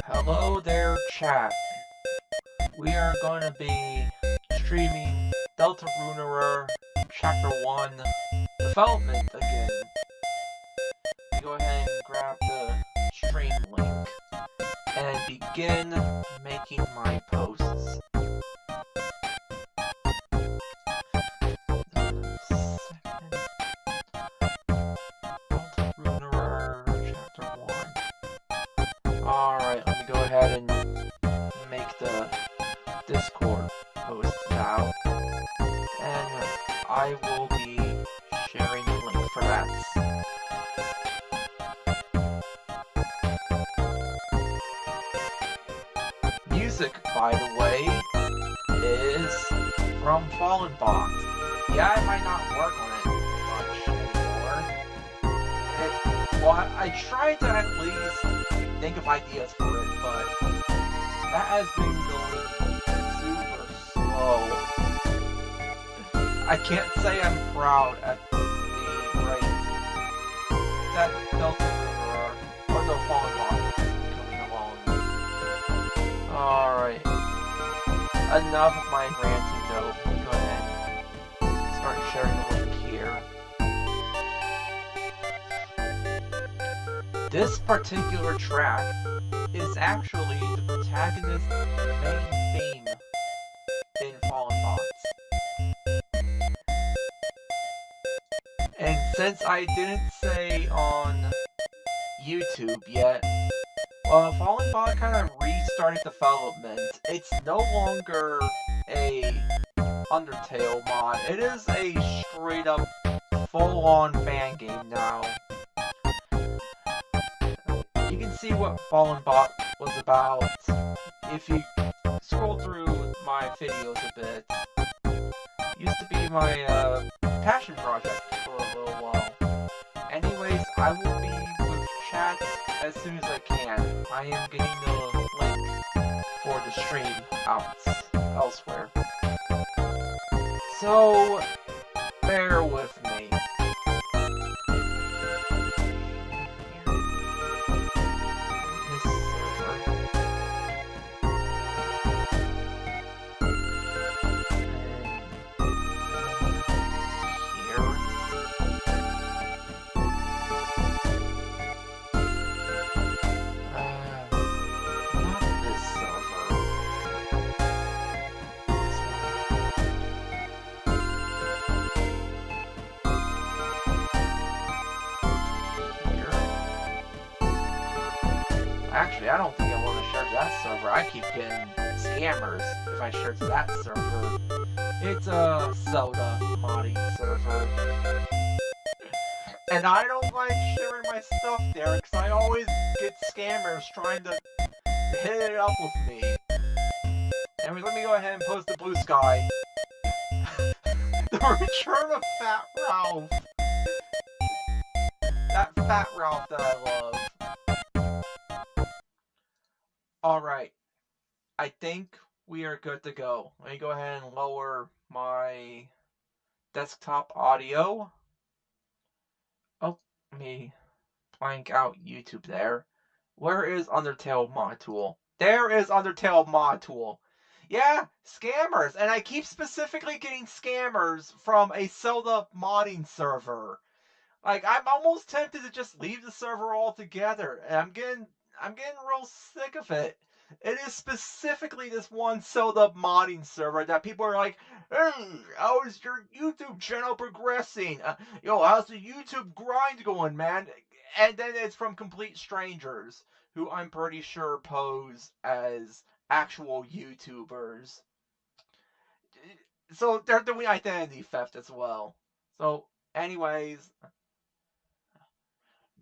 Hello there, chat. We are going to be streaming Deltarunerer Chapter 1 development again. Go ahead and grab the stream link and begin making my posts. Deltarunerer Chapter 1. Alright, let me go ahead and make the Discord post now, and I will be sharing the link for that. Music, by the way, is from Fallen Bot. Yeah, I might not work on it much anymore. Well, I tried to at least think of ideas for it, but that has been going super slow. I can't say I'm proud at the rate that Deltarunerer or the Fallen Bot is coming along. Alright. Enough of my ranting though. Let me go ahead and start sharing the link here. This particular track is actually the protagonist's main theme in Fallen Bots. And since I didn't say on YouTube yet, well, Fallen Bot kind of restarted development. It's no longer a Undertale mod. It is a straight up full-on fan game now. You can see what Fallen Bot was about if you scroll through my videos a bit. It used to be my passion project for a little while. Anyways, I will be with chat as soon as I can. I am getting the link for the stream out elsewhere. So, bear with me. Actually, I don't think I want to share to that server. I keep getting scammers if I share to that server. It's a Zelda modding server. And I don't like sharing my stuff there because I always get scammers trying to hit it up with me. Anyways, let me go ahead and post the blue sky. The return of Fat Ralph. That Fat Ralph that I love. Alright, I think we are good to go. Let me go ahead and lower my desktop audio. Oh, let me blank out YouTube there. Where is Undertale Mod Tool? There is Undertale Mod Tool. Yeah, scammers. And I keep specifically getting scammers from a Zelda modding server. Like, I'm almost tempted to just leave the server altogether. And I'm getting real sick of it. It is specifically this one Zelda modding server that people are like, hey, how is your YouTube channel progressing? How's the YouTube grind going, man? And then it's from complete strangers who I'm pretty sure pose as actual YouTubers. So they're doing identity theft as well. So, anyways,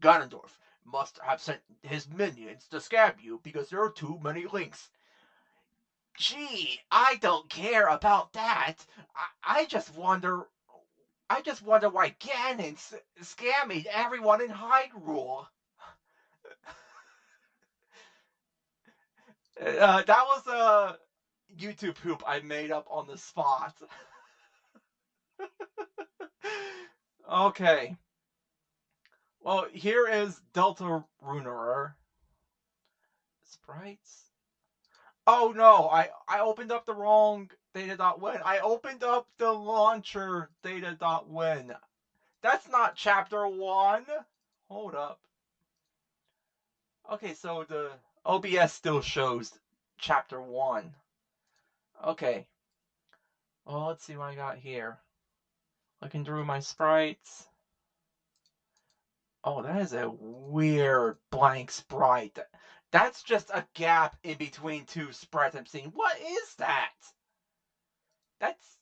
Ganondorf must have sent his minions to scam you because there are too many links. Gee, I don't care about that. I just wonder why Ganon's scamming everyone in Hyrule. That was a YouTube poop I made up on the spot. Okay. Well, here is Deltarunerer sprites. Oh no, I opened up the wrong data.win. I opened up the launcher data.win. That's not chapter 1. Hold up. Okay, so the OBS still shows chapter 1. Okay. Well, let's see what I got here. Looking through my sprites. Oh, that is a weird blank sprite. That's just a gap in between two sprites I'm seeing. What is that? That's...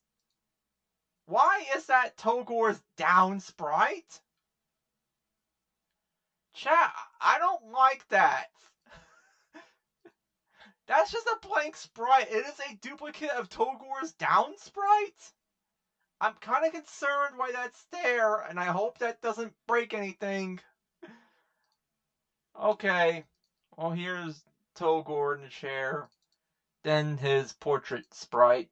Why is that Togor's down sprite? Chat, I don't like that. That's just a blank sprite. It is a duplicate of Togor's down sprite? I'm kind of concerned why that's there, and I hope that doesn't break anything. Okay. Well, here's Togor in the chair. Then his portrait sprite.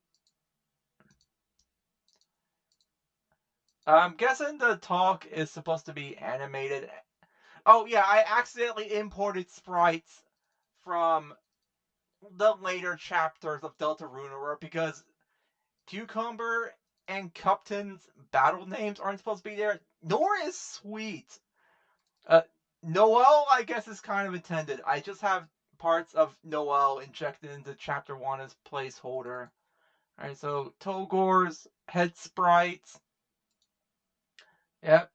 I'm guessing the talk is supposed to be animated. Oh yeah, I accidentally imported sprites from the later chapters of Deltarunerer because Cucumber and Cupton's battle names aren't supposed to be there, nor is Sweet. Noel, I guess, is kind of intended. I just have parts of Noel injected into chapter 1 as placeholder. Alright, so Togor's head sprites. Yep.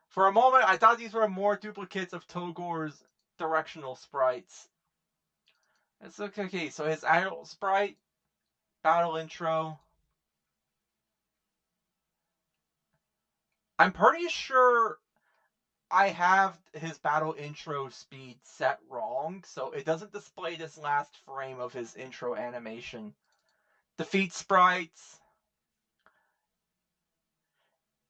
For a moment, I thought these were more duplicates of Togor's directional sprites. It's okay, so his idle sprite, battle intro. I'm pretty sure I have his battle intro speed set wrong, so it doesn't display this last frame of his intro animation. Defeat sprites.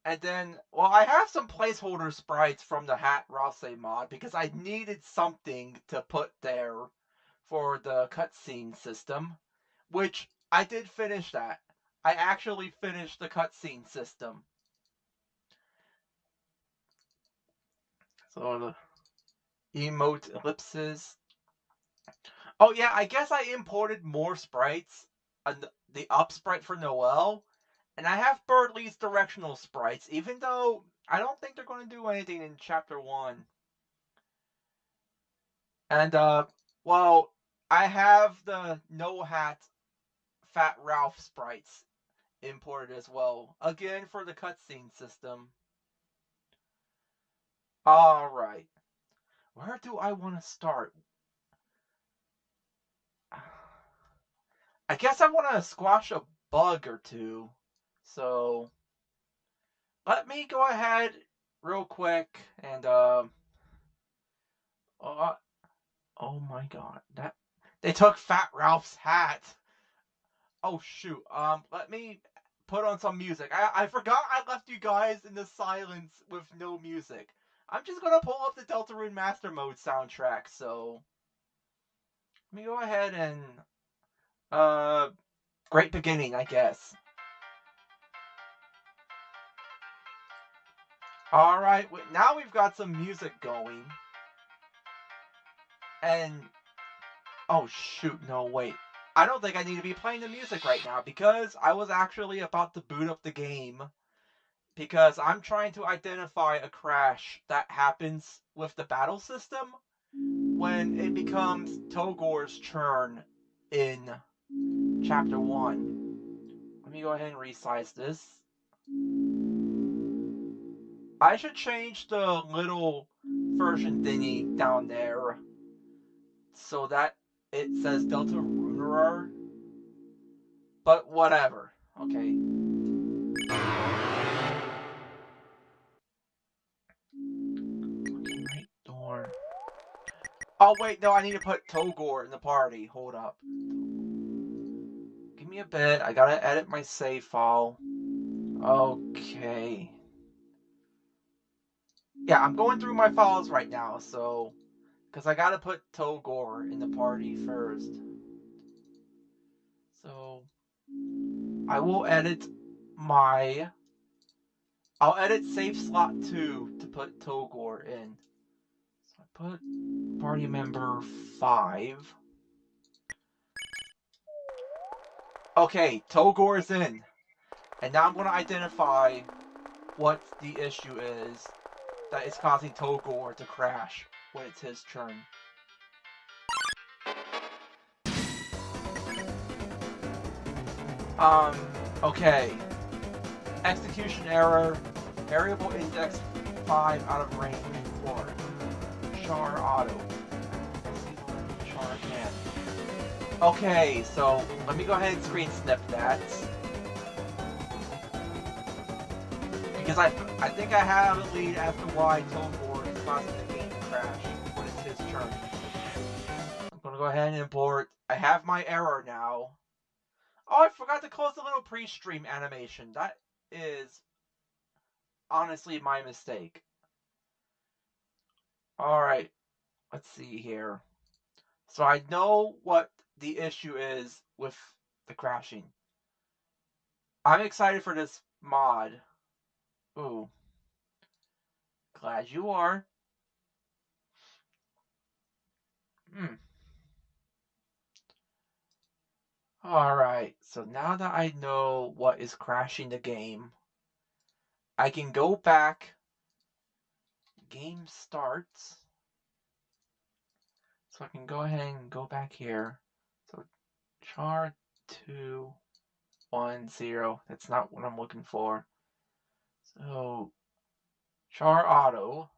And then, well, I have some placeholder sprites from the Hat Rase mod because I needed something to put there for the cutscene system, which I did finish that. I actually finished the cutscene system. So the emote ellipses. Oh yeah, I guess I imported more sprites. The up sprite for Noel, and I have Birdley's directional sprites, even though I don't think they're going to do anything in chapter 1. And well, I have the No Hat Fat Ralph sprites imported as well, again for the cutscene system. Alright. Where do I want to start? I guess I want to squash a bug or two. So, let me go ahead real quick and, oh my god. They took Fat Ralph's hat. Oh shoot. Let me put on some music. I forgot I left you guys in the silence with no music. I'm just gonna pull up the Deltarune Master Mode soundtrack, so let me go ahead and great beginning, I guess. Alright, now we've got some music going. And oh shoot, no wait. I don't think I need to be playing the music right now because I was actually about to boot up the game because I'm trying to identify a crash that happens with the battle system when it becomes Togor's turn in chapter 1. Let me go ahead and resize this. I should change the little version thingy down there so that it says Deltarunerer. But whatever. Okay. Right door. Oh wait, no, I need to put Togor in the party. Hold up. Give me a bit. I gotta edit my save file. Okay. Yeah, I'm going through my files right now, so... Because I gotta put Togor in the party first. So... I will edit my... I'll edit save slot 2 to put Togor in. So I Put party member 5. Okay, Togor's in. And now I'm going to identify what the issue is that is causing Togor to crash when it's his turn. Okay. Execution error. Variable index 5 out of range 4. Char auto. Char can. Okay, so let me go ahead and screen snip that. Because I think I have a lead as to why Togor is causing the game to crash when it's his turn. I'm going to go ahead and import. I have my error now. Oh, I forgot to close the little pre-stream animation. That is honestly my mistake. Alright, let's see here. So I know what the issue is with the crashing. I'm excited for this mod. Ooh. Glad you are. Alright, so now that I know what is crashing the game, I can go back. Game starts. So I can go ahead and go back here. So char 210. That's not what I'm looking for. So char auto.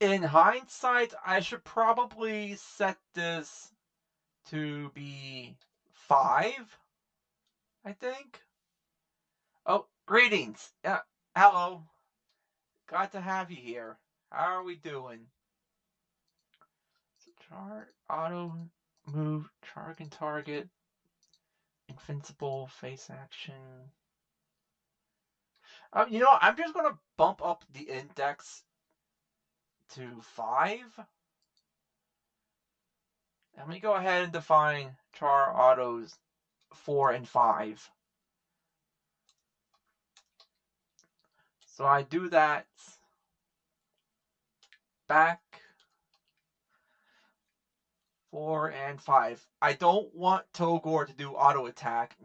In hindsight, I should probably set this to be 5, I think. Oh, greetings. Hello. Glad to have you here. How are we doing? So char auto move, char can target, invincible face action. You know, I'm just gonna bump up the index to 5. Let me go ahead and define char autos 4 and 5. So I do that. Back 4 and 5. I don't want Togor to do auto attack.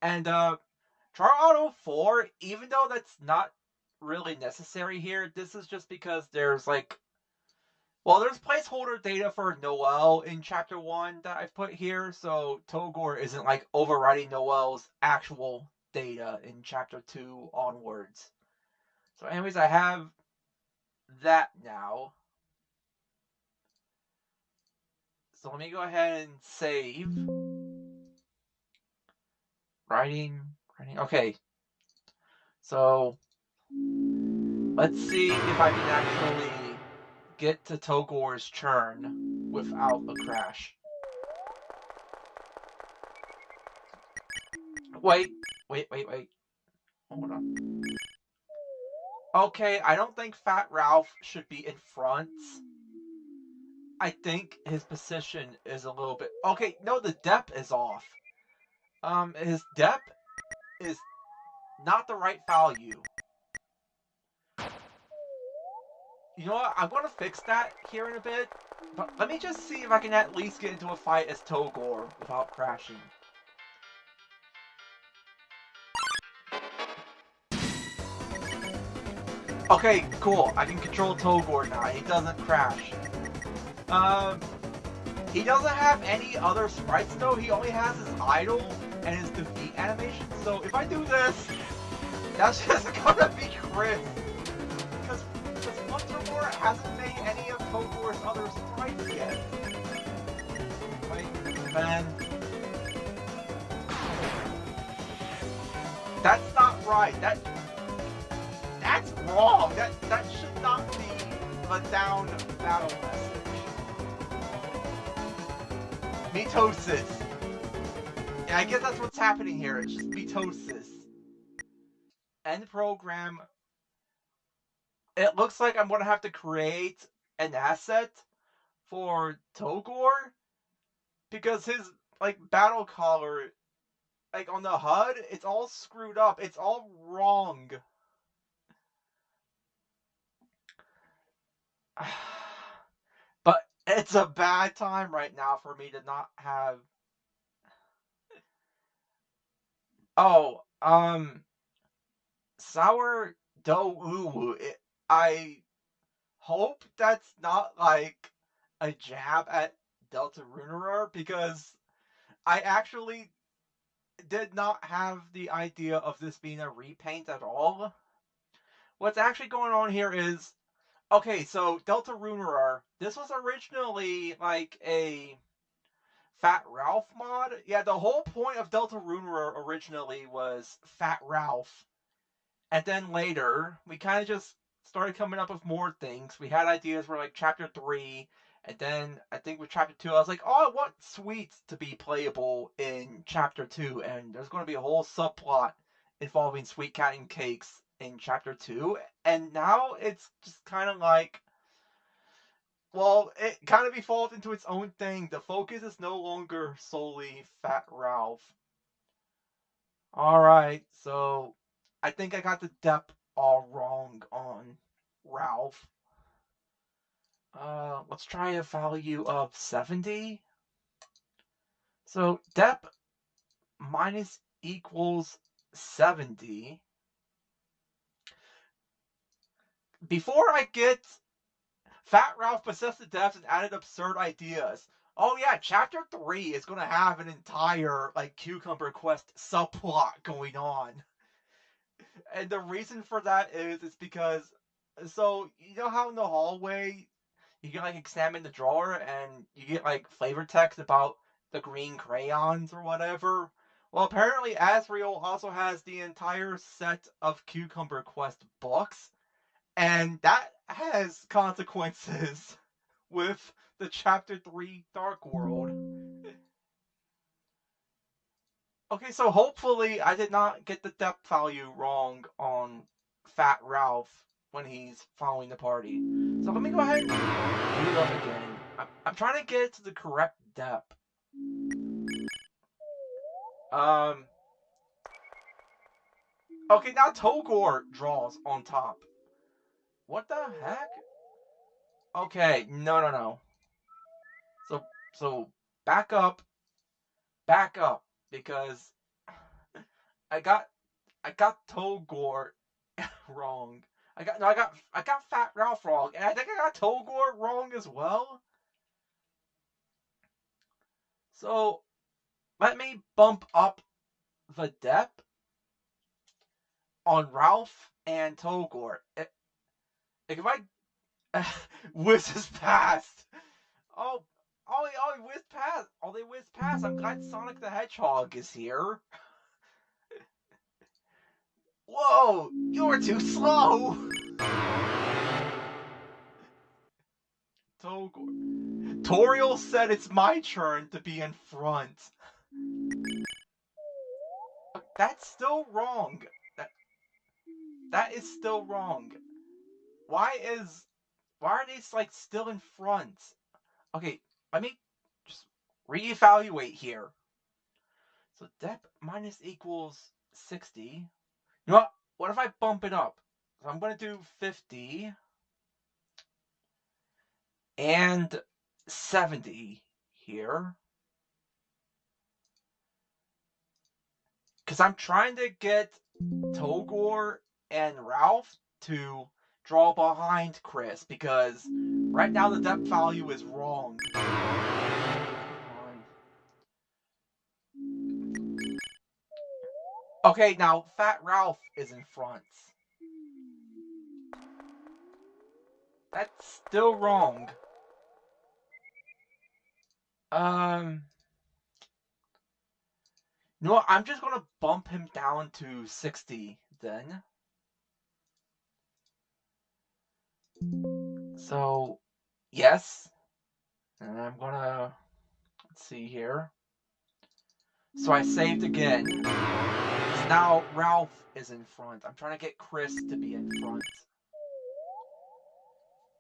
And char auto 4, even though that's not really necessary here, this is just because there's like, well, there's placeholder data for Noel in Chapter 1 that I've put here, so Togor isn't like overwriting Noel's actual data in Chapter 2 onwards. So anyways, I have that now. So let me go ahead and save. Writing. Okay. So let's see if I can actually get to Togor's turn without a crash. Wait. Hold on. Okay, I don't think Fat Ralph should be in front. I think his position is a little bit... Okay, no, the depth is off. His depth is not the right value. You know what? I'm gonna fix that here in a bit. But let me just see if I can at least get into a fight as Togor without crashing. Okay, cool. I can control Togor now. He doesn't crash. He doesn't have any other sprites though. He only has his idol and his defeat animation. So if I do this, that's just gonna be Chris. Because Deltarunerer hasn't made any of Togor's other sprites yet. Like, man. That's not right. That's wrong. That should not be a down battle message. Mitosis. Yeah, I guess that's what's happening here. It's just mitosis. End program. It looks like I'm gonna have to create an asset for Togor because his like battle collar, like on the HUD, it's all screwed up. It's all wrong. But it's a bad time right now for me to not have. Oh, sourdough. I hope that's not like a jab at Deltarunerer because I actually did not have the idea of this being a repaint at all. What's actually going on here is okay, so Deltarunerer, this was originally like a Fat Ralph mod. Yeah, the whole point of Deltarunerer originally was Fat Ralph. And then later, we kind of just started coming up with more things. We had ideas for like chapter 3, and then I think with chapter 2, I was like, oh, I want sweets to be playable in chapter 2, and there's going to be a whole subplot involving sweet cat and cakes in chapter 2. And now it's just kind of like, well, it kind of evolved into its own thing. The focus is no longer solely Fat Ralph. Alright, so I think I got the depth all wrong on Ralph. Let's try a value of 70. So depth minus equals 70. Before I get Fat Ralph possessed the depths and added absurd ideas. Oh yeah, chapter 3 is gonna have an entire like Cucumber Quest subplot going on. And the reason for that is it's because so you know how in the hallway you can like examine the drawer and you get like flavor text about the green crayons or whatever. Well, apparently Asriel also has the entire set of Cucumber Quest books, and that has consequences with the Chapter 3 Dark World. Okay, so hopefully I did not get the depth value wrong on Fat Ralph when he's following the party. So let me go ahead and boot it up again. I'm trying to get it to the correct depth. Um. Okay, now Togor draws on top. What the heck? Okay, no. So back up, because I got I got Togor wrong. I got Fat Ralph wrong, and I think I got Togor wrong as well. So let me bump up the depth on Ralph and Togor. If I whizzes past, oh, he whizzed past. Oh, they whizzed past. I'm glad Sonic the Hedgehog is here. Whoa, you're too slow. Togor. Toriel said it's my turn to be in front. That's still wrong. That is still wrong. Why are these like still in front? Okay, let me just reevaluate here. So depth minus equals 60. You know what? What if I bump it up? So I'm gonna do 50 and 70 here. Because I'm trying to get Togor and Ralph to draw behind Chris, because right now the depth value is wrong. Okay, now Fat Ralph is in front. That's still wrong. You know what? I'm just gonna bump him down to 60 then. So, yes. And I'm gonna, let's see here. So I saved again. So now Ralph is in front. I'm trying to get Chris to be in front.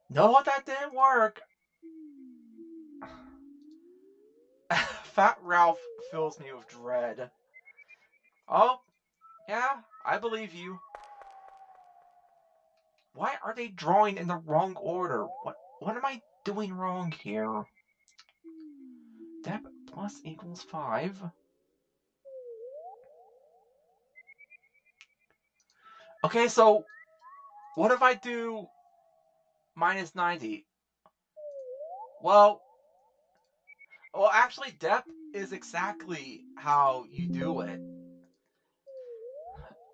No, that didn't work. Fat Ralph fills me with dread. Oh, yeah, I believe you. Why are they drawing in the wrong order? What? What am I doing wrong here? Dep plus equals 5. Okay, so what if I do minus 90? Well, actually, dep is exactly how you do it.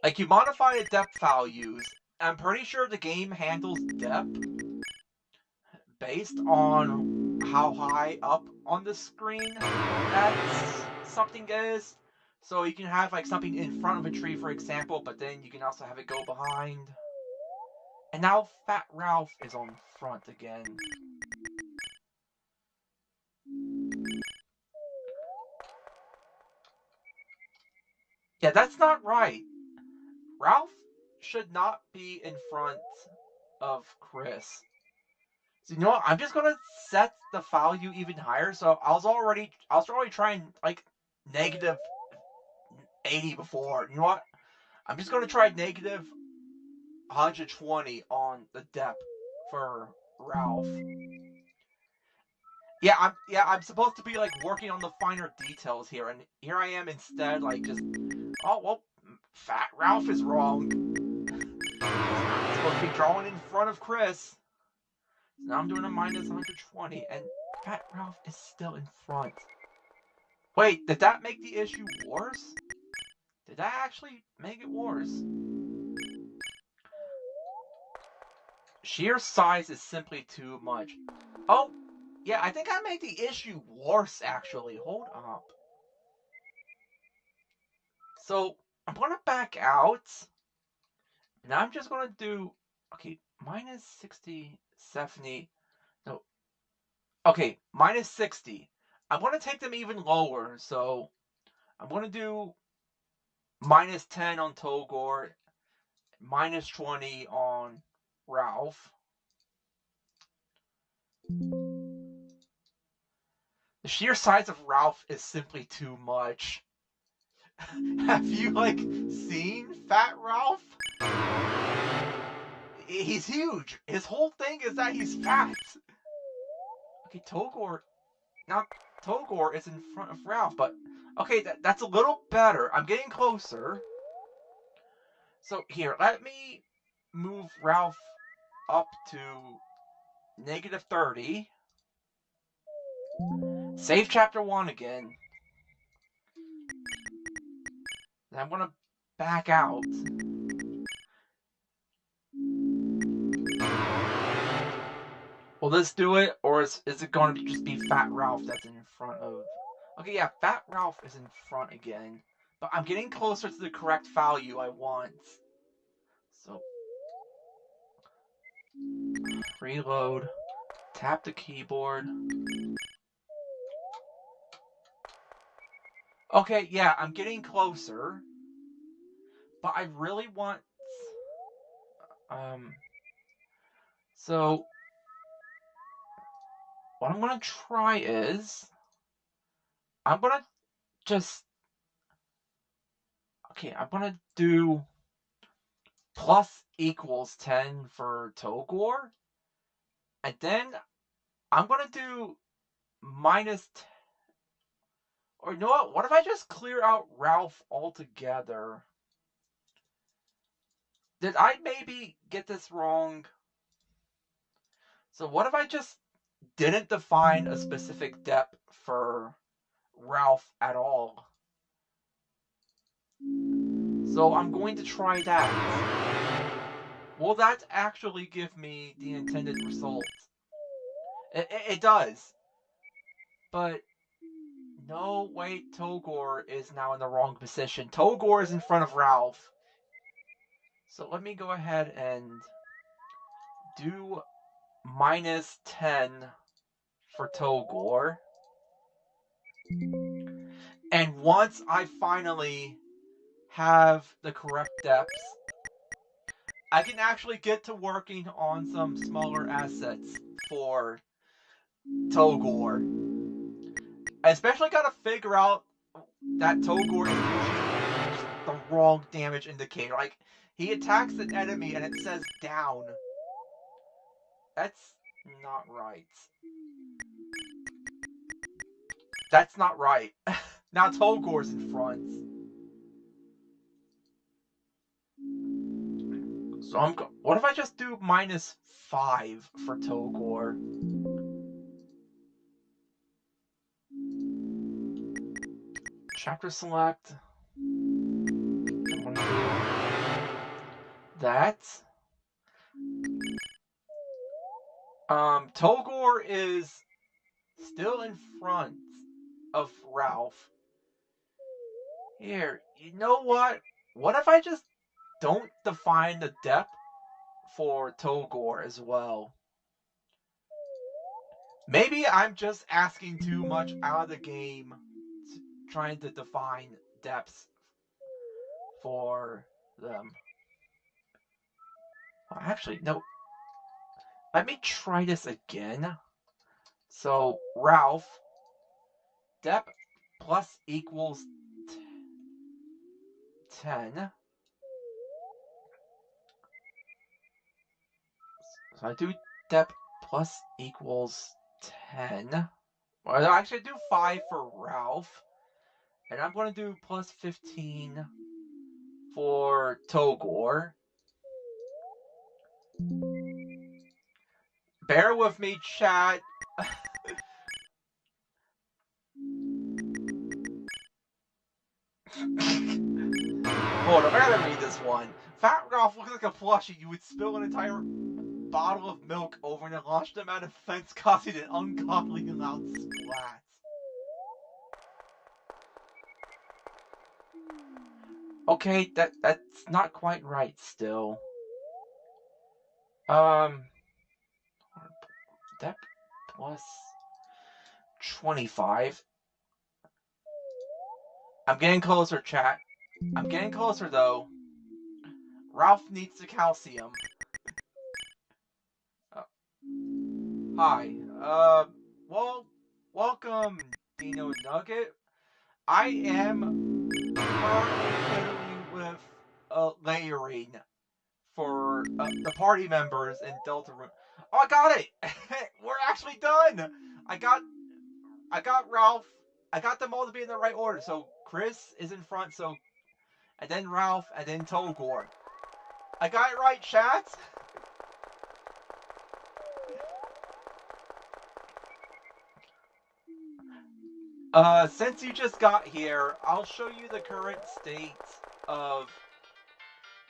Like, you modify the dep values. I'm pretty sure the game handles dep based on how high up on the screen that something is. So you can have like something in front of a tree, for example, but then you can also have it go behind. And now Fat Ralph is on front again. Yeah, that's not right. Ralph should not be in front of Chris. So you know what? I'm just gonna set the value even higher. So I was already trying like negative 80 before. You know what? I'm just gonna try negative 120 on the depth for Ralph. I'm supposed to be like working on the finer details here, and here I am instead like just Fat Ralph is wrong. I'm supposed to be drawing in front of Chris. So now I'm doing a minus 120, and Fat Ralph is still in front. Wait, did that make the issue worse? Did that actually make it worse? Sheer size is simply too much. Oh, yeah, I think I made the issue worse, actually. Hold up. So, I'm going to back out. And I'm just going to do... Okay, minus 60, 70... No. Okay, minus 60. I'm going to take them even lower. So, I'm going to do minus 10 on Togor, minus 20 on Ralph. The sheer size of Ralph is simply too much. Have you, like, seen Fat Ralph? He's huge. His whole thing is that he's fat. Okay, Togor. Now, Togor is in front of Ralph, but... Okay, that's a little better. I'm getting closer. So, here, let me move Ralph up to negative 30. Save Chapter 1 again. Then I'm gonna back out. Will this do it, or is it going to just be Fat Ralph that's in front of... Okay, yeah, Fat Ralph is in front again. But I'm getting closer to the correct value I want. So... Reload. Tap the keyboard. Okay, yeah, I'm getting closer. But I really want... So... What I'm going to try is... I'm going to just... Okay, I'm going to do... plus equals 10 for Togor. And then I'm going to do minus 10. Or you know what? What if I just clear out Ralph altogether? Did I maybe get this wrong? So what if I just didn't define a specific depth for Ralph at all? So I'm going to try that. Will that actually give me the intended result? It does. But no, wait, Togor is now in the wrong position. Togor is in front of Ralph. So let me go ahead and do minus 10 for Togor. And once I finally have the correct depths, I can actually get to working on some smaller assets for Togor. I especially gotta figure out that Togor is using the wrong damage indicator. Like, he attacks an enemy and it says down. That's not right. That's not right. Now Togor's in front. So what if I just do -5 for Togor? Chapter select. I'm gonna do that. Togor is still in front of Ralph. Here, you know what? What if I just don't define the depth for Togor as well? Maybe I'm just asking too much out of the game, trying to define depths for them. Well, actually, no. Let me try this again. So, Ralph, depth plus equals 10. So I do depth plus equals 10. Well, actually, I do 5 for Ralph. And I'm going to do plus 15 for Togor. Bear with me, chat. Hold on, I gotta read this one. Fat Ralph looks like a plushie. You would spill an entire bottle of milk over and then launch them out of fence, causing an ungodly loud splat. Okay, that's not quite right still. Depth plus 25. I'm getting closer, chat. I'm getting closer, though. Ralph needs the calcium. Hi. Well, welcome, Dino Nugget. I am currently with layering for the party members in Deltarunerer. Oh, I got it! We're actually done! I got Ralph. I got them all to be in the right order. So Chris is in front, so and then Ralph, and then Togor. I got it right, chat? Since you just got here, I'll show you the current state of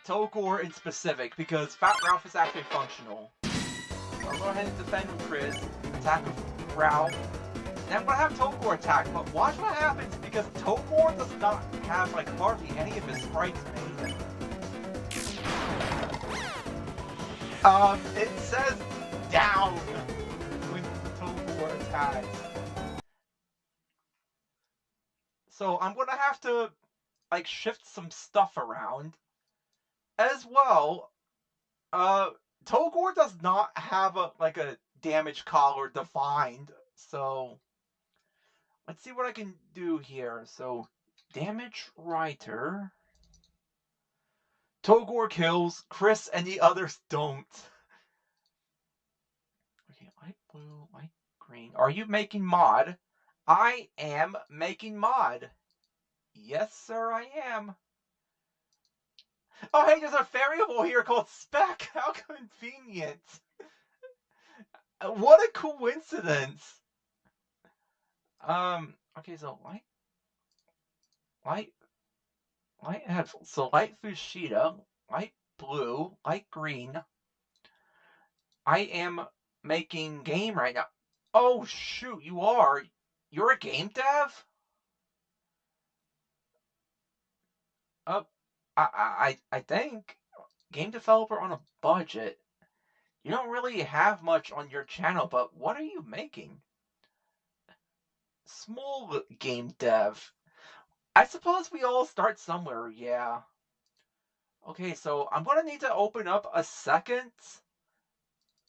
Togor in specific, because Fat Ralph is actually functional. I'll go ahead and defend with Chris, attack with Ralph, then I'm gonna have Togor attack, but watch what happens, because Togor does not have, like, hardly any of his sprites made. It says down when Togor attacks. So I'm gonna have to, like, shift some stuff around. As well, Togor does not have a damage collar defined, so let's see what I can do here. So damage writer. Togor kills, Chris and the others don't. Okay, light blue, light green. Are you making mod? I am making mod. Yes, sir, I am. Oh, hey, there's a variable here called Spec. How convenient. What a coincidence. Okay, so light so light fuchsia, light blue, light green. I am making game right now. Oh shoot, you are. You're a game dev? I think game developer on a budget. You don't really have much on your channel, but what are you making? Small game dev. I suppose we all start somewhere, yeah. Okay, so I'm gonna need to open up a second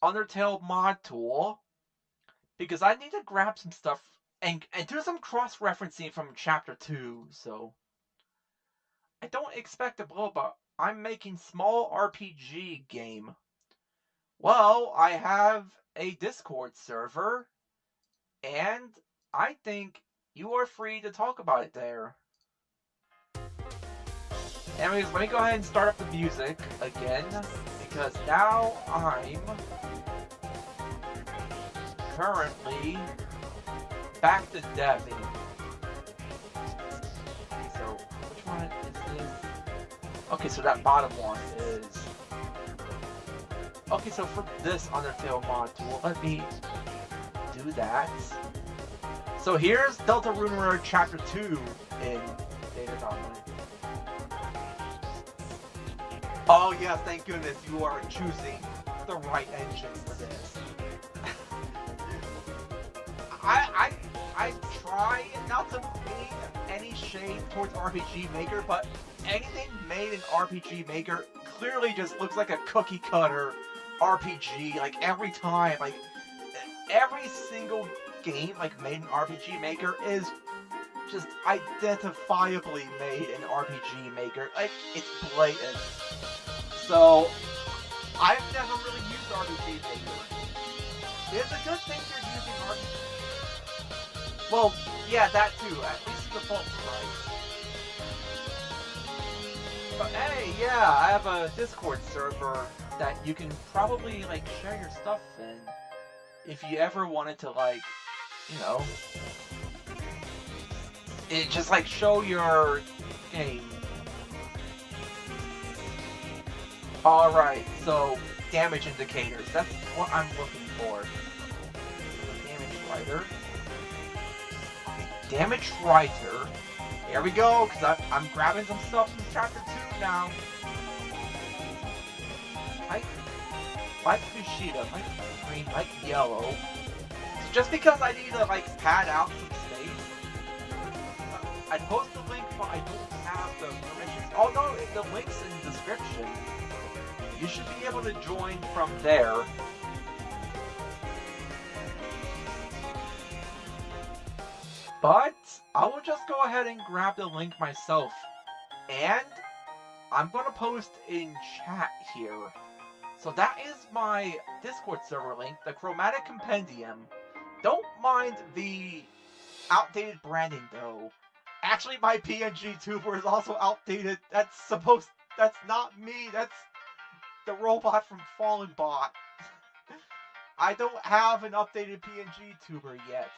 Undertale mod tool because I need to grab some stuff and do some cross-referencing from chapter 2, so I don't expect to blow up, but I'm making small RPG game. Well, I have a Discord server, and I think you are free to talk about it there. Anyways, let me go ahead and start up the music again, because now I'm currently back to deving. So, which one is this? Okay, so that bottom one is... Okay, so for this Undertale mod tool, let me do that. So here's Deltarunerer Chapter 2 in Data.Mine. Oh yes, thank goodness you are choosing the right engine for this. I try not to mean any shade towards RPG Maker, but anything made in RPG Maker clearly just looks like a cookie cutter RPG. Like every time, like every single game like made in RPG Maker is just identifiably made in RPG Maker. Like it's blatant. So I've never really used RPG Maker. It's a good thing you're using RPG. Well, yeah, that too. At least the default price. But hey, yeah, I have a Discord server that you can probably like share your stuff in if you ever wanted to, like, you know, it just like show your game. Alright, so damage indicators. That's what I'm looking for. Damage writer. Damage writer. There we go, because I'm grabbing some stuff from Chapter 2 now. Like Kushida, like green, like yellow. So just because I need to like pad out some space, I'd post the link, but I don't have the permissions. Oh no, the link's in the description. You should be able to join from there. But I will just go ahead and grab the link myself. And I'm going to post in chat here. So that is my Discord server link, the Chromatic Compendium. Don't mind the outdated branding though. Actually, my PNG tuber is also outdated. That's not me. That's the robot from Fallen Bot. I don't have an updated PNG tuber yet.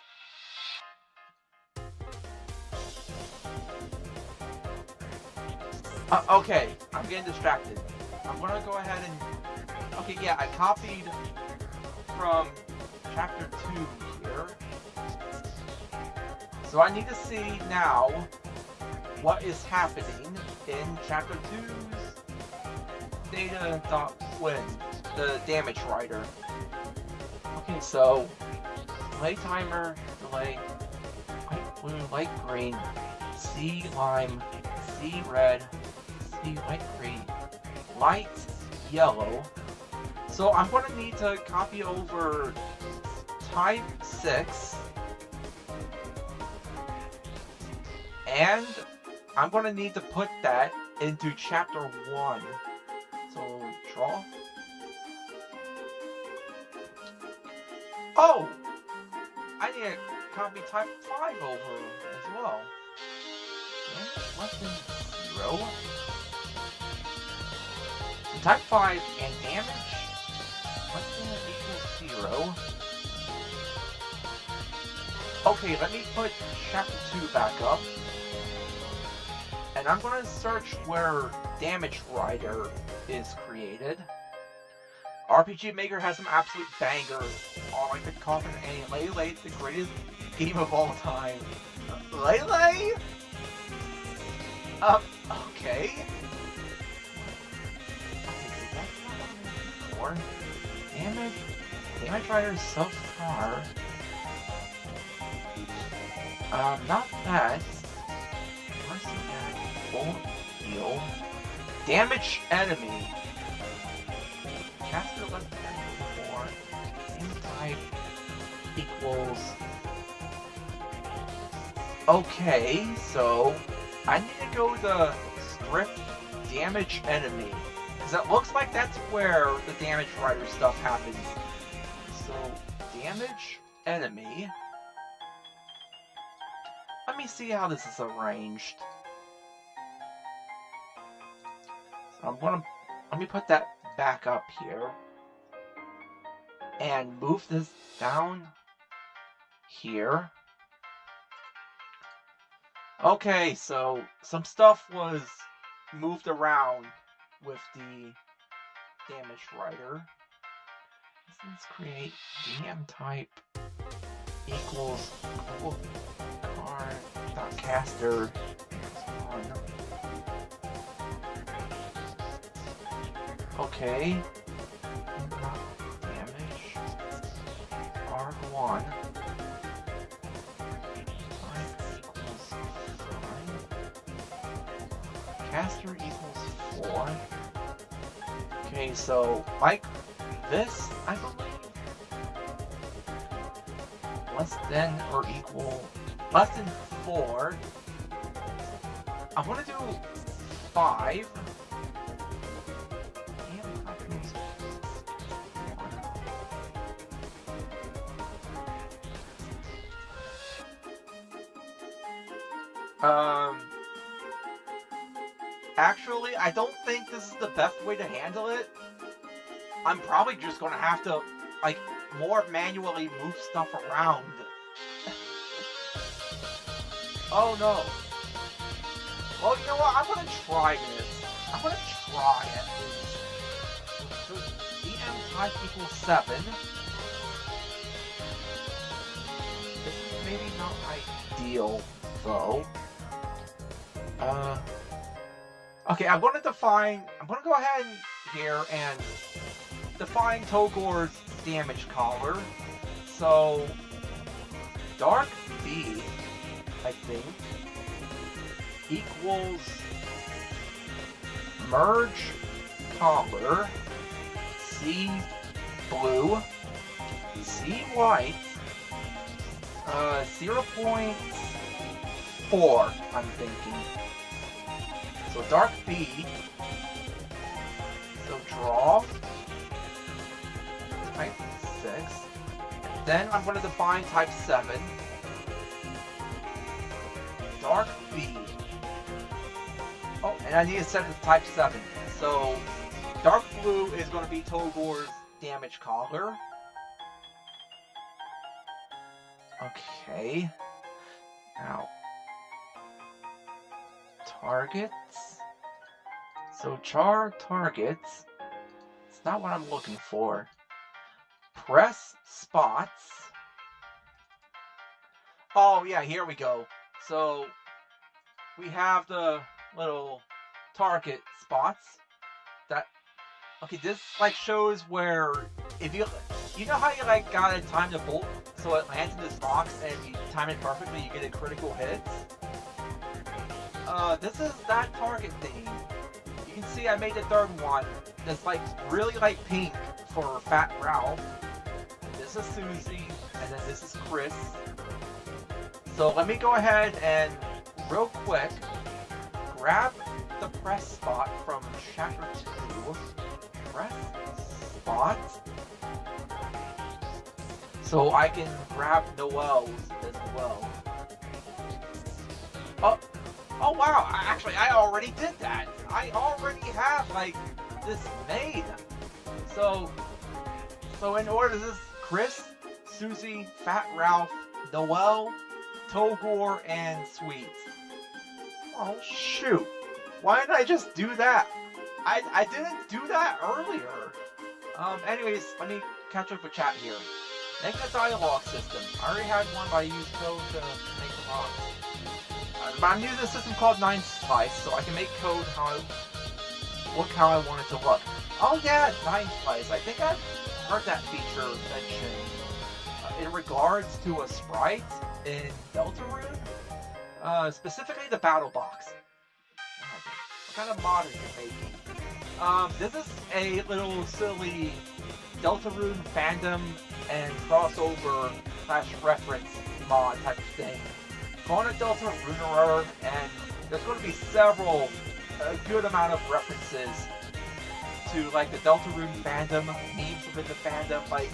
Okay, I'm getting distracted. I'm gonna go ahead and... Okay, yeah, I copied from Chapter 2 here. So I need to see now what is happening in Chapter 2's Data.Win, the damage writer. Okay, so delay timer, delay, light blue, light green, C lime, C red, C light green, light yellow. So I'm going to need to copy over type 6, and I'm going to need to put that into Chapter 1. So draw. Oh! I need to copy type 5 over as well. Damage less than 0. So type 5 and damage less than or equals 0. Okay, let me put Chapter 2 back up. And I'm going to search where Damage Writer is created. RPG Maker has some absolute bangers. Oh, like the Coffin and Lele, the greatest game of all time. Lele? Okay. Or Damage Writer so far. Not that. Full heal. Damage enemy. Caster less than 4. Same type equals. Okay, so I need to go to strip damage enemy. Because it looks like that's where the damage rider stuff happens. So, damage enemy. Let me see how this is arranged. So let me put that back up here. And move this down here. Okay, so some stuff was moved around with the damage rider. Let's create DM type equals card.caster. Okay. Damage. R1. Caster equals 4. Okay, so like this, I believe. Less than or equal, less than 4. I want to do 5. Actually, I don't think this is the best way to handle it. I'm probably just gonna have to, like, more manually move stuff around. Oh no. Well, you know what? I'm gonna try this. I'm gonna try it. So, DM type equals 7. This is maybe not ideal, though. Okay, I'm gonna go ahead here and define Togor's damage collar. So, Dark B, I think, equals merge collar, C blue, C white, 0.4, I'm thinking. So Dark B, so draw, type 6, then I'm going to define type 7, Dark B, oh, and I need to set it to type 7, so Dark Blue is going to be Togor's damage collar. Okay, now, targets. So char targets. It's not what I'm looking for. Press spots. Oh yeah, here we go. So we have the little target spots. That okay, this like shows where if you know how you like gotta time the bolt so it lands in this box and if you time it perfectly you get a critical hit. This is that target thing. You can see I made the third one that's like really like pink for Fat Ralph. This is Susie, and then this is Chris. So let me go ahead and real quick grab the press spot from Chapter 2. Press spot. So I can grab Noel's as well. Oh wow, actually I already did that. I already have like this made. So in order this Chris, Susie, Fat Ralph, Noel, Togor, and Sweet. Oh shoot. Why didn't I just do that? I didn't do that earlier. Anyways, let me catch up with chat here. Make a dialogue system. I already had one, but I used code to make the box. But I'm using a system called 9slice, so I can make code how I want it to look. Oh yeah, 9slice. I think I've heard that feature mentioned in regards to a sprite in Deltarune. Specifically the battle box. What kind of mod are you making? This is a little silly Deltarune fandom and crossover / reference mod type of thing. Going to Deltarunerer, and there's going to be a good amount of references to like the Deltarune fandom, memes within the fandom, like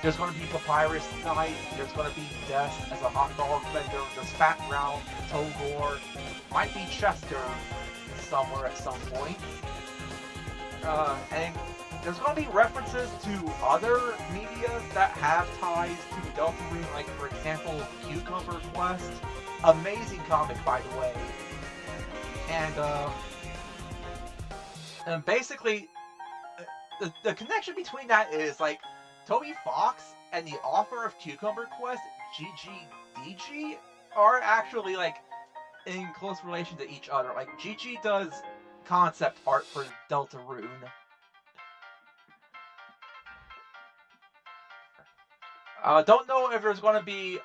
there's going to be Papyrus Knight, there's going to be Death as a hot dog vendor, there's Fat Ralph, Togor, might be Chester somewhere at some point. And there's going to be references to other medias that have ties to Deltarune, like for example, Cucumber Quest. Amazing comic, by the way. And basically, the connection between that is like Toby Fox and the author of Cucumber Quest, GGDG, are actually like in close relation to each other. Like GG does concept art for Deltarune. Don't know if there's going to be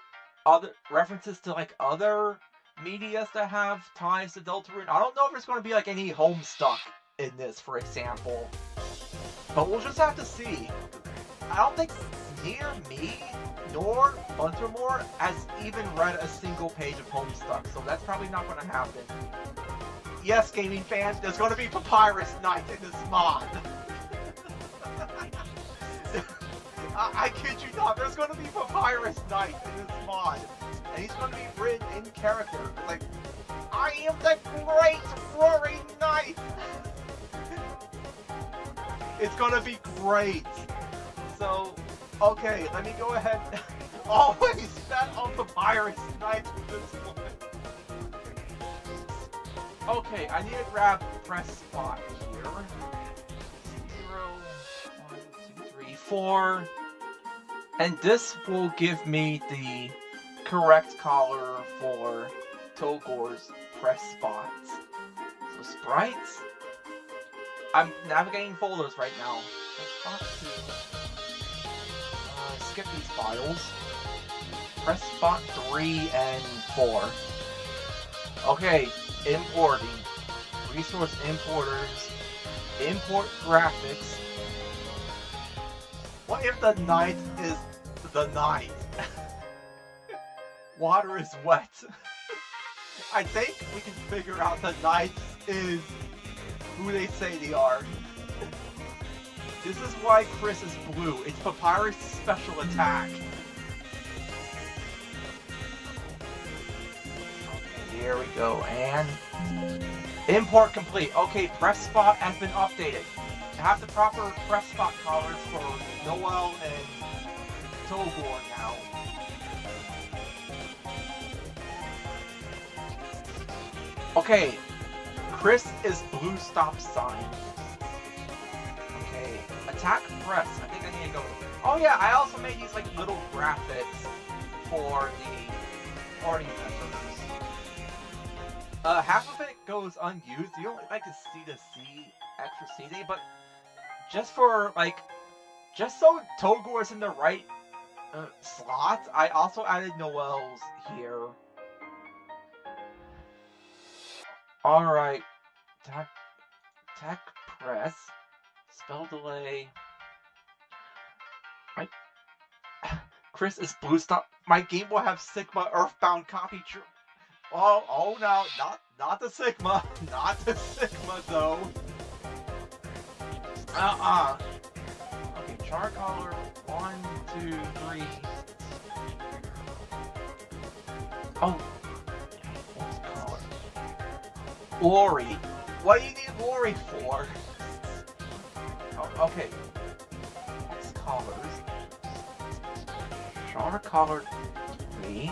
other references to like other medias that have ties to Deltarune. I don't know if there's going to be like any Homestuck in this, for example. But we'll just have to see. I don't think neither me nor Buntermore has even read a single page of Homestuck, so that's probably not going to happen. Yes, gaming fans, there's going to be Papyrus Knight in this mod. I kid you not, there's going to be Papyrus Knight in this mod. And he's going to be written in character. Like, I am the great Roaring Knight! It's going to be great. So, okay, let me go ahead. Always bet on Papyrus Knight with this one. Okay, I need to grab press spot here. 0, 1, 2, 3, 4. And this will give me the correct color for Togor's press spots. So sprites. I'm navigating folders right now. Press spot 2. Skip these files. Press spot 3 and 4. Okay, importing. Resource importers. Import graphics. What if the night is the night? Water is wet. I think we can figure out the night is who they say they are. This is why Chris is blue. It's Papyrus' special attack. Okay, here we go. And import complete. Okay, press spot has been updated. I have the proper press spot colors for Noel and Togor now. Okay, Chris is blue stop sign. Okay, attack press. I think I need to go. Oh yeah, I also made these like little graphics for the party members. Half of it goes unused. You don't like to see the extra CD, but just for like, just so Togor's in the right slot, I also added Noel's here. Alright, attack press, spell delay. Chris is blue stop. My game will have Sigma Earthbound copy. Oh no, not the Sigma, not the Sigma though. Okay, char color 1, 2, 3. Oh. Lori. What do you need Lori for? Oh, okay. Next colors. Char color 3.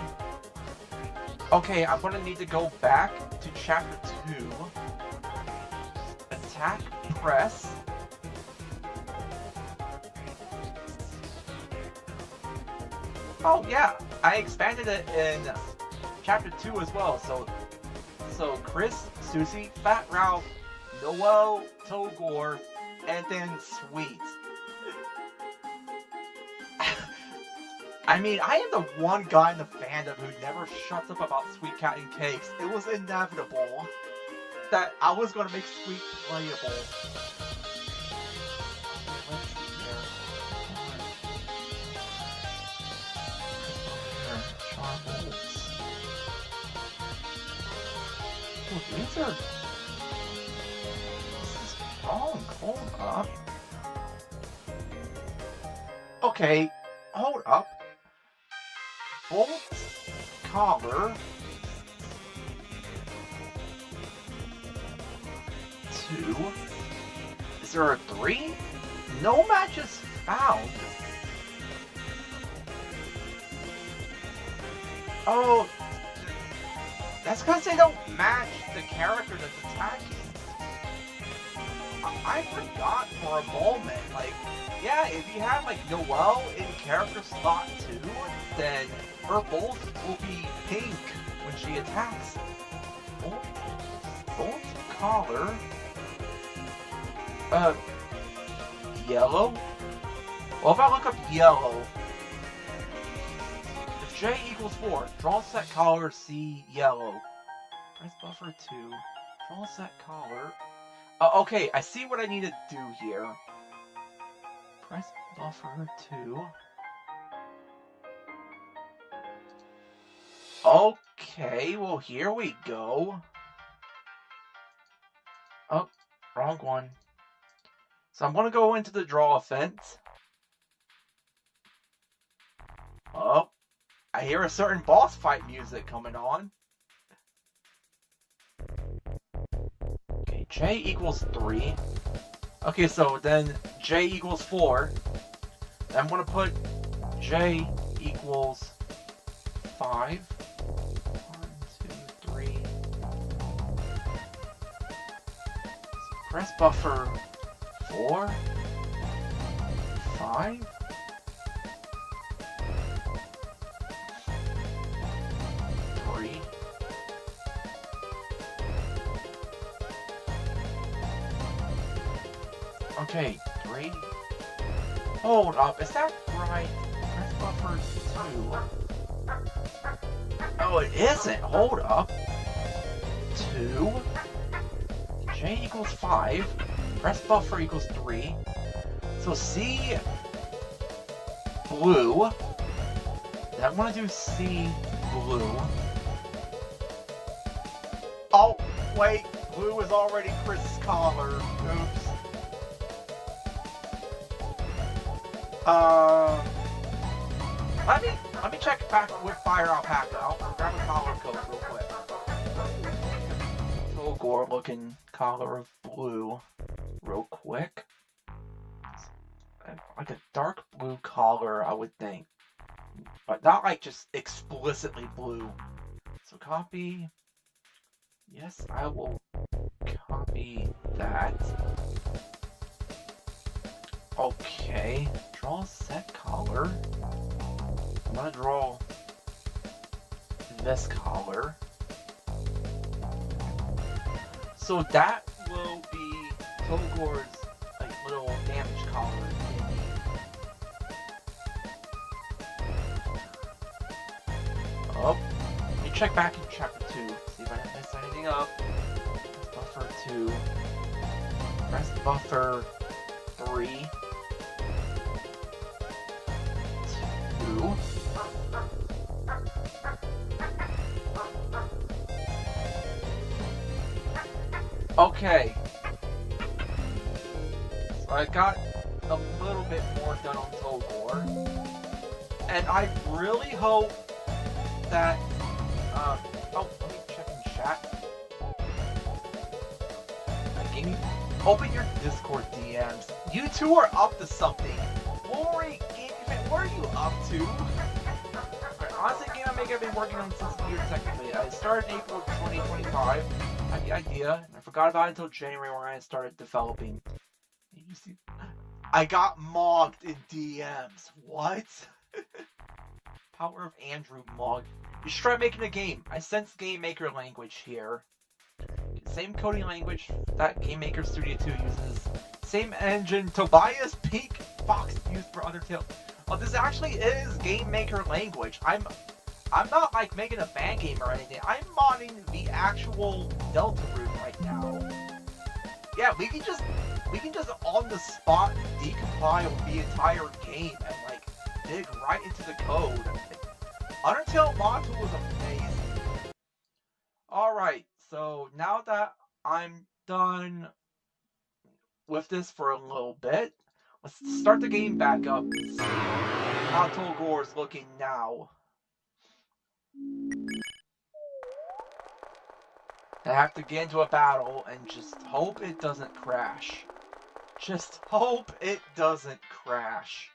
Okay, I'm gonna need to go back to chapter 2. Attack press. Oh yeah, I expanded it in chapter 2 as well, so Chris, Susie, Fat Ralph, Noel, Togor, and then Sweet. I mean, I am the one guy in the fandom who never shuts up about Sweet Cat and Cakes. It was inevitable that I was going to make Sweet playable. Let's see here. Charbles. Oh, these are... This is wrong. Hold up. Okay, hold up. Bolt collar 2. Is there a 3? No matches found. Oh, that's because they don't match the character that's attacking. I forgot for a moment, like, yeah, if you have, like, Noelle in character slot 2, then her bolt will be pink when she attacks. Bolt collar. Yellow? Well, if I look up yellow, if J equals 4, draw set collar, C yellow. Press buffer 2, draw set collar. Okay, I see what I need to do here. Press buffer 2. Okay, well, here we go. Oh, wrong one. So I'm going to go into the draw offense. Oh, I hear a certain boss fight music coming on. Okay, J equals 3. Okay, so then J equals 4. I'm going to put J equals 5. 1, 2, 3. Press buffer 4, 5. Okay, 3. Hold up, is that right? Press buffer 2. Oh, it isn't. Hold up. 2. J equals 5. Press buffer equals 3. So C blue. Then I want to do C blue. Oh, wait. Blue is already Chris's collar. Oops. Let me check back with Fire Alpaca. I'll grab a collar code real quick. Togor looking collar of blue real quick. Like a dark blue collar, I would think. But not like just explicitly blue. So copy. Yes, I will copy that. Okay, draw set collar. I'm gonna draw this collar. So that will be Togor's like little damage collar. Oh, let me check back in chapter 2, see if I didn't mess anything up. Buffer 2. Press buffer 3. 2. Okay. So I got a little bit more done on Togor. And I really hope that, oh, let me check in chat. Open your Discord DMs. You two are up to something. Lori, what are you up to? Honestly, game I make I've been working on since the year technically. I started in April of 2025. I had the idea, and I forgot about it until January when I started developing. You see, I got mogged in DMs. What? Power of Andrew mod. You should try making a game. I sense Game Maker language here. Same coding language that Game Maker Studio 2 uses. Same engine Tobias Pink Fox used for Undertale. Oh, this actually is Game Maker language. I'm not like making a fan game or anything. I'm modding the actual Deltarunerer right now. Yeah, we can just on the spot decompile the entire game and like dig right into the code. Undertale mod tool was amazing. Alright, so now that I'm done with this for a little bit. Let's start the game back up and see how Togor's looking now. I have to get into a battle and just hope it doesn't crash. Just hope it doesn't crash.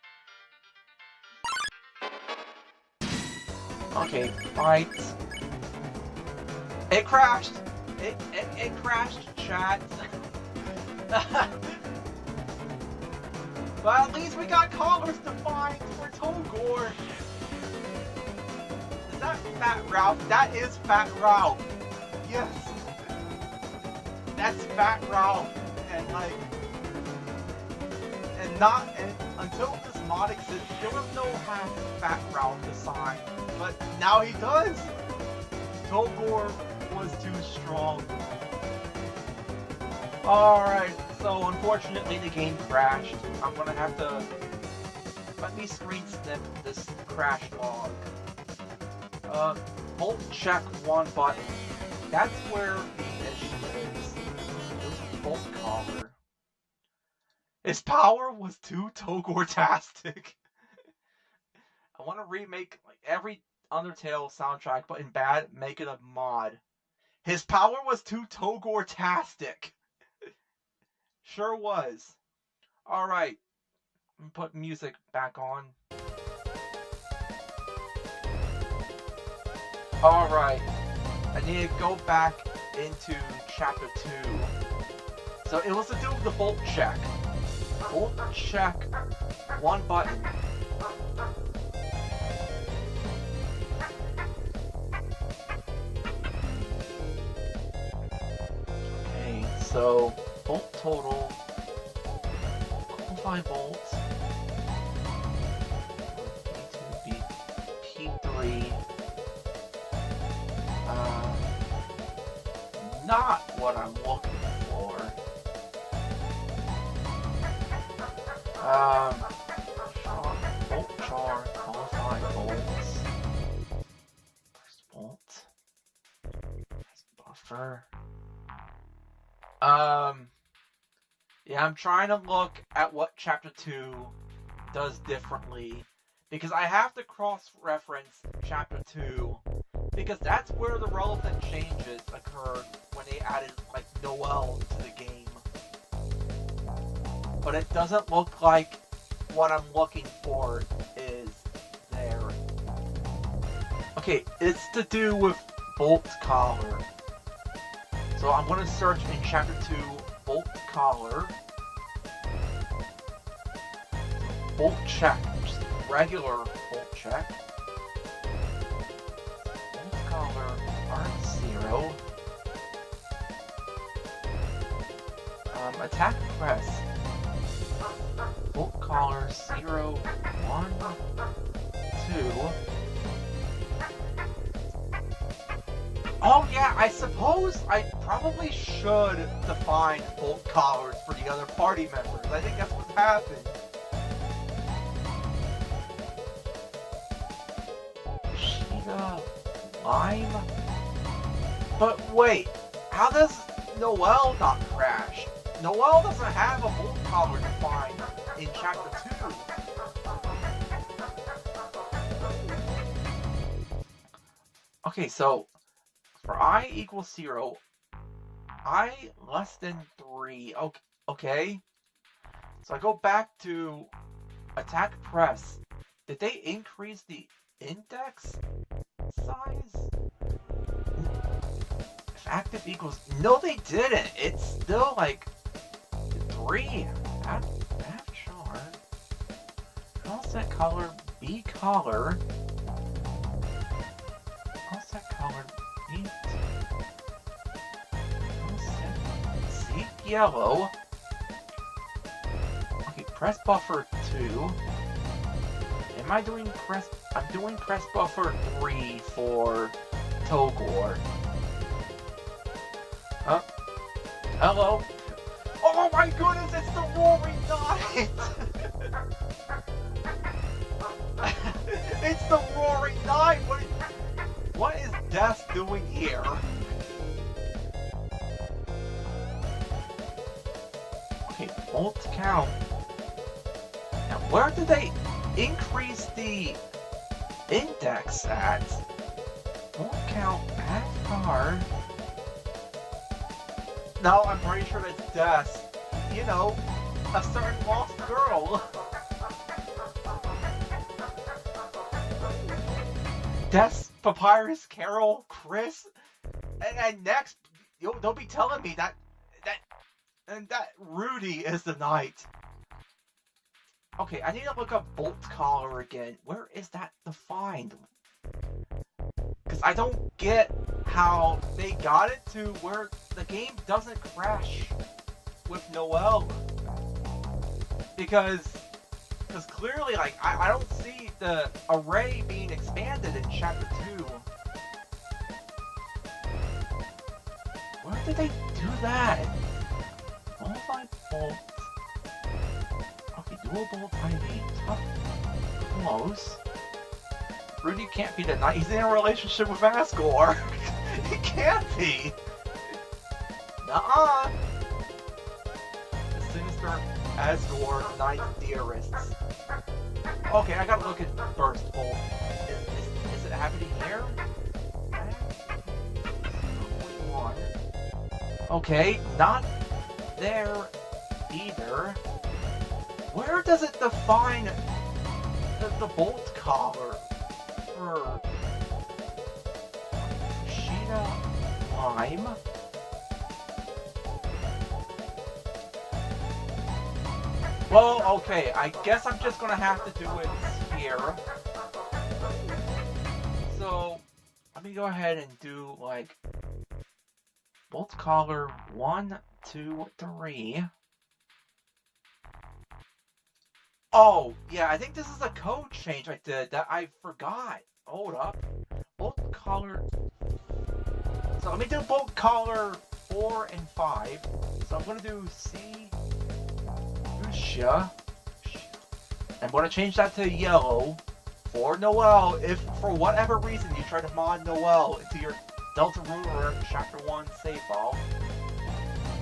Okay, fight. It crashed! It crashed, chat. But at least we got collars to find for Togor. Is that Fat Ralph? That is Fat Ralph. Yes. That's Fat Ralph. And like, and until this mod exists, there was no half Fat Ralph design. But now he does. Togor was too strong. Alright, so unfortunately the game crashed. I'm gonna have to... Let me screen snip this crash log. Bolt check one button. That's where the issue is. It was bolt collar. His power was too Togor-tastic. I want to remake like every Undertale soundtrack, but in bad, make it a mod. His power was too Togor-tastic. Sure was. Alright. Put music back on. Alright. I need to go back into chapter 2. So it was to do with the bolt check. Bolt check. One button. Okay, so bolt total. Qualify bolts. Need to be P3. Not what I'm looking for. Bolt char, qualify bolts. First bolt. Buffer. Yeah, I'm trying to look at what chapter 2 does differently. Because I have to cross-reference chapter 2. Because that's where the relevant changes occurred when they added, like, Noel to the game. But it doesn't look like what I'm looking for is there. Okay, it's to do with bolt collar. So I'm going to search in chapter 2, bolt collar. Bolt check, just regular bolt check. Bolt collar R0. Attack press. Bolt collar 0, 1, 2. Oh yeah, I suppose I probably should define bolt collars for the other party members. I think that's what's happened. Sheeta, lime? But wait, how does Noel not crash? Noel doesn't have a bolt collar defined in chapter 2. Okay, so for I equals 0, I less than 3. Okay. So I go back to attack press. Did they increase the index size? If active equals... No, they didn't. It's still like 3. Half char. Offset color B color. Offset color B. Offset C yellow. Okay, press buffer 2. Am I doing press... I'm doing press buffer 3 for Togor. Huh? Hello? Oh my goodness, it's the Roaring Knight! It's the Roaring Knight! What is Death doing here? Okay, count. Now, where did they increase the index at? Won't count half card. No, I'm pretty sure it's Des. You know, a certain lost girl. Des, Papyrus, Carol, Chris, and next, don't be telling me that Rudy is the knight. Okay, I need to look up Bolt Collar again. Where is that defined? Because I don't get how they got it to where the game doesn't crash with Noelle. Because clearly, like, I don't see the array being expanded in Chapter 2. Where did they do that? Multi-bolt. Okay, dual bolt ID. Tough. Close. Rudy can't be the knight. He's in a relationship with Asgore. He can't be. Nuh-uh. The sinister Asgore Knight Dearists. Okay, I gotta look at Burst Bolt. Is it happening here? Okay, not there either. Where does it define the bolt collar for Sheena Lime? Well, okay, I guess I'm just gonna have to do it here. So, let me go ahead and do, like, bolt collar 1, 2, 3. Oh, yeah, I think this is a code change I did that I forgot. Hold up. Bolt collar. So let me do bolt collar 4 and 5. So I'm gonna do C. Fuchsia. I'm gonna change that to yellow for Noelle. If for whatever reason you try to mod Noelle into your Deltarunerer Chapter 1 save file.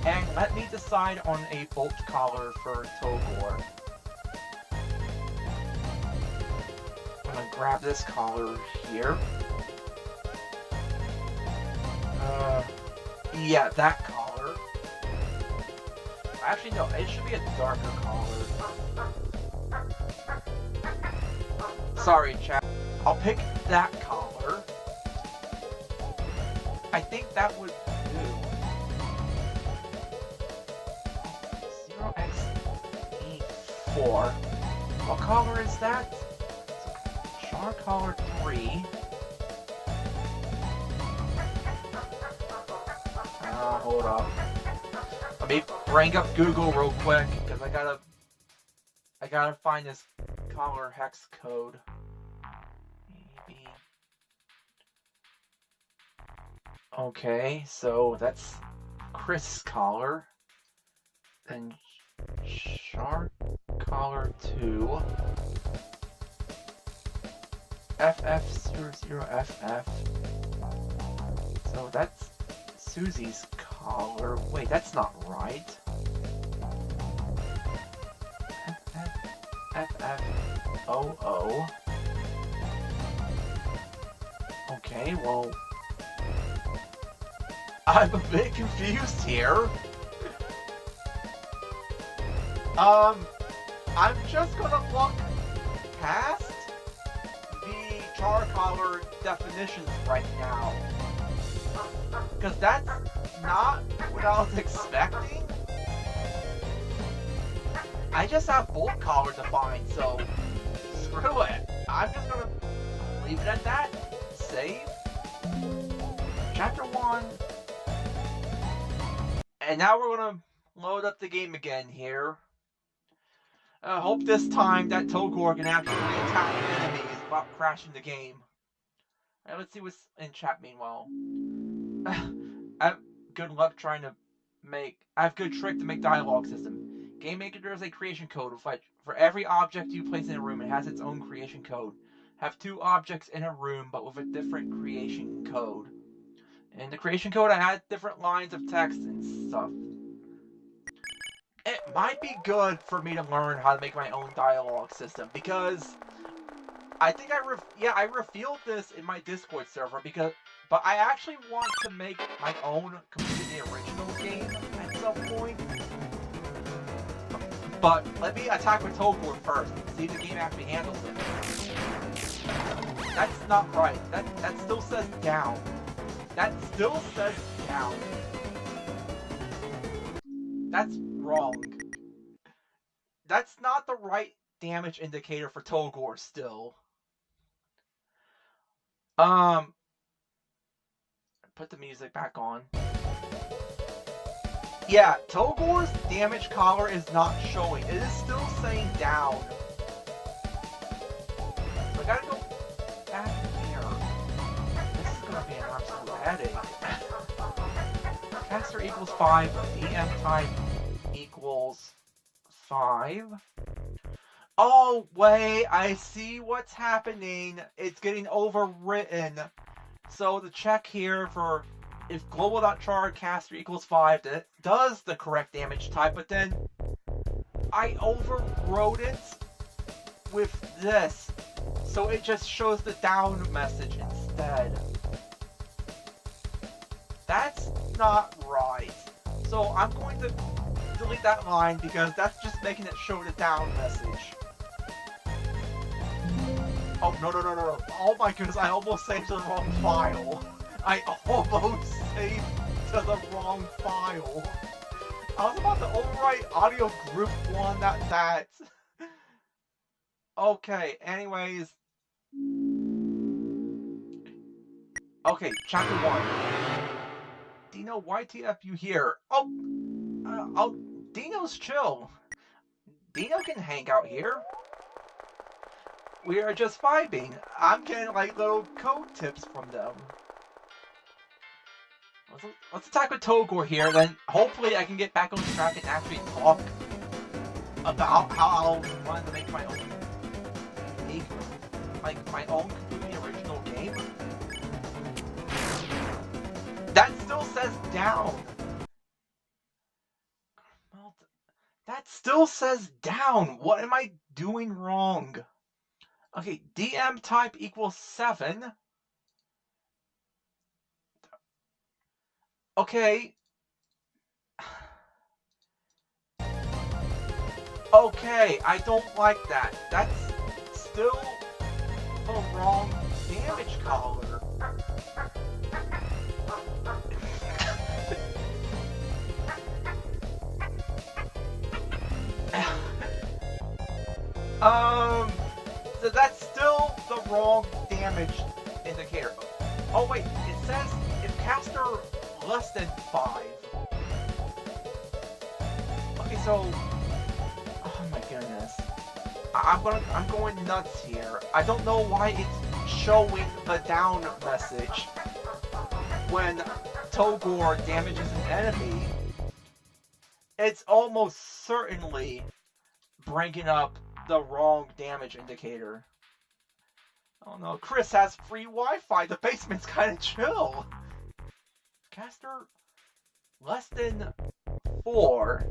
And let me decide on a bolt collar for Togor. I'm gonna grab this collar here. Yeah, that collar. Actually, no, it should be a darker collar. Sorry, chat. I'll pick that collar. I think that would do. 0xe4. What color is that? Char color 3. Hold up. Let me bring up Google real quick, because I gotta find this collar hex code. Maybe. Okay, so that's Chris collar. Then Shark collar 2. FF00FF. So that's Susie's collar. Wait, that's not right. FFOO. Okay, well, I'm a bit confused here. I'm just gonna look past the char collar definitions right now. Because that's not what I was expecting. I just have bolt collar defined, so screw it. I'm just gonna leave it at that. Save. Chapter 1. And now we're gonna load up the game again here. Hope this time that Togor can actually attack the enemies without crashing the game. Alright, let's see what's in chat meanwhile. I have good luck trying to make... I have good trick to make dialogue system. Game Maker does a creation code. For every object you place in a room, it has its own creation code. Have 2 objects in a room, but with a different creation code. In the creation code, I had different lines of text and stuff. it might be good for me to learn how to make my own dialogue system, because I think I revealed this in my Discord server, but I actually want to make my own completely original game at some point. But let me attack with Togor first, see if the game actually handles it. That's not right. That still says down. That still says down. That's wrong. That's not the right damage indicator for Togor still. Put the music back on. Yeah, Togor's damage collar is not showing. It is still saying down. So I gotta go back here. This is gonna be an absolute headache. Caster equals 5, DM type equals 5. Oh, wait, I see what's happening. It's getting overwritten. So the check here for if global.char caster equals 5, that does the correct damage type, but then I overwrote it with this. So it just shows the down message instead. That's not right. So I'm going to delete that line because that's just making it show the down message. Oh, no. Oh my goodness, I almost saved to the wrong file. I almost saved to the wrong file. I was about to overwrite audio group 1, not that. Okay, anyways. Okay, chapter 1. Dino, YTF you here? Oh, Dino's chill. Dino can hang out here. We are just vibing. I'm getting like little code tips from them. Let's attack with Togor here, then hopefully I can get back on track and actually talk about how I want to make my own unique, like my own completely original game. That still says down. That still says down. What am I doing wrong? Okay, DM type equals 7. Okay. Okay, I don't like that. That's still the wrong damage collar. So that's still the wrong damage indicator. Oh wait, it says if caster less than 5. Okay, so oh my goodness, I'm going nuts here. I don't know why it's showing the down message when Togor damages an enemy. It's almost certainly bringing up the wrong damage indicator. Oh no, Chris has free Wi-Fi. The basement's kind of chill. Caster less than 4.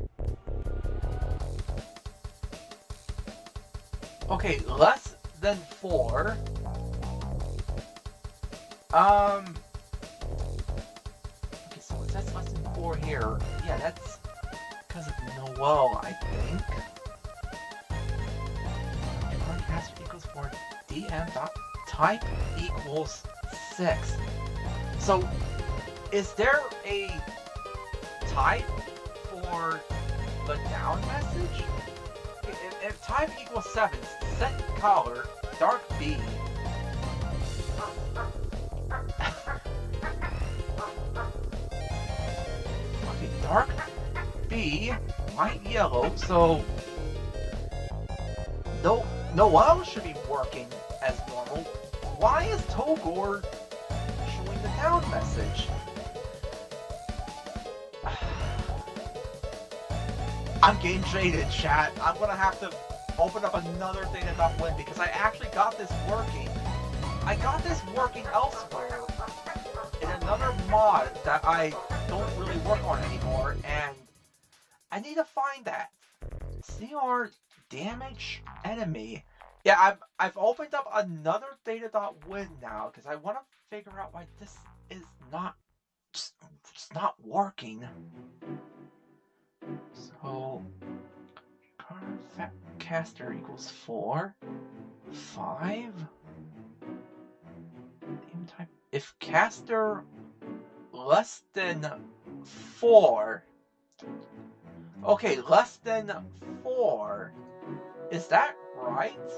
Okay, less than 4. Okay, so it says less than 4 here. Yeah, that's because of Noel, I think. Caster equals 4. DM.type equals 6. So, is there a type for the down message? If type equals 7, set color, dark B. Okay, dark B, light yellow, so Noel should be working as normal. Why is Togor showing the down message? I'm game jaded, chat. I'm gonna have to open up another thing about Win because I actually got this working. I got this working elsewhere in another mod that I don't really work on anymore, and I need to find that. CR damage enemy. Yeah, I've opened up another data.win now because I want to figure out why this is not just working. So caster equals 4, 5. Type. If caster less than 4. Okay, less than 4. Is that right?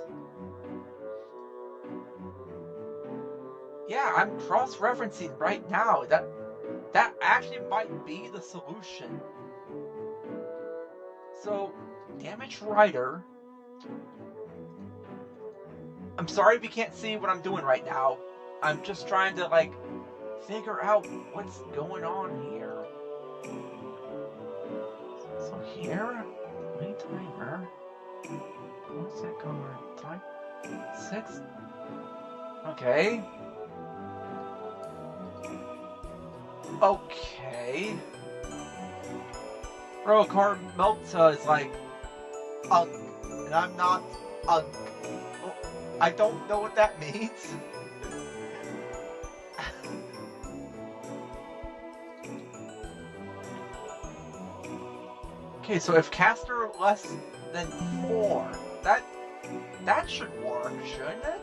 Yeah, I'm cross-referencing right now. That actually might be the solution. So, damage rider. I'm sorry if you can't see what I'm doing right now. I'm just trying to, like, figure out what's going on here. So here, play timer. What's that color? Type 6? Okay. Okay. Bro, card Melta is like, and I'm not, I don't know what that means. Okay, so if caster less than 4, that should work, shouldn't it?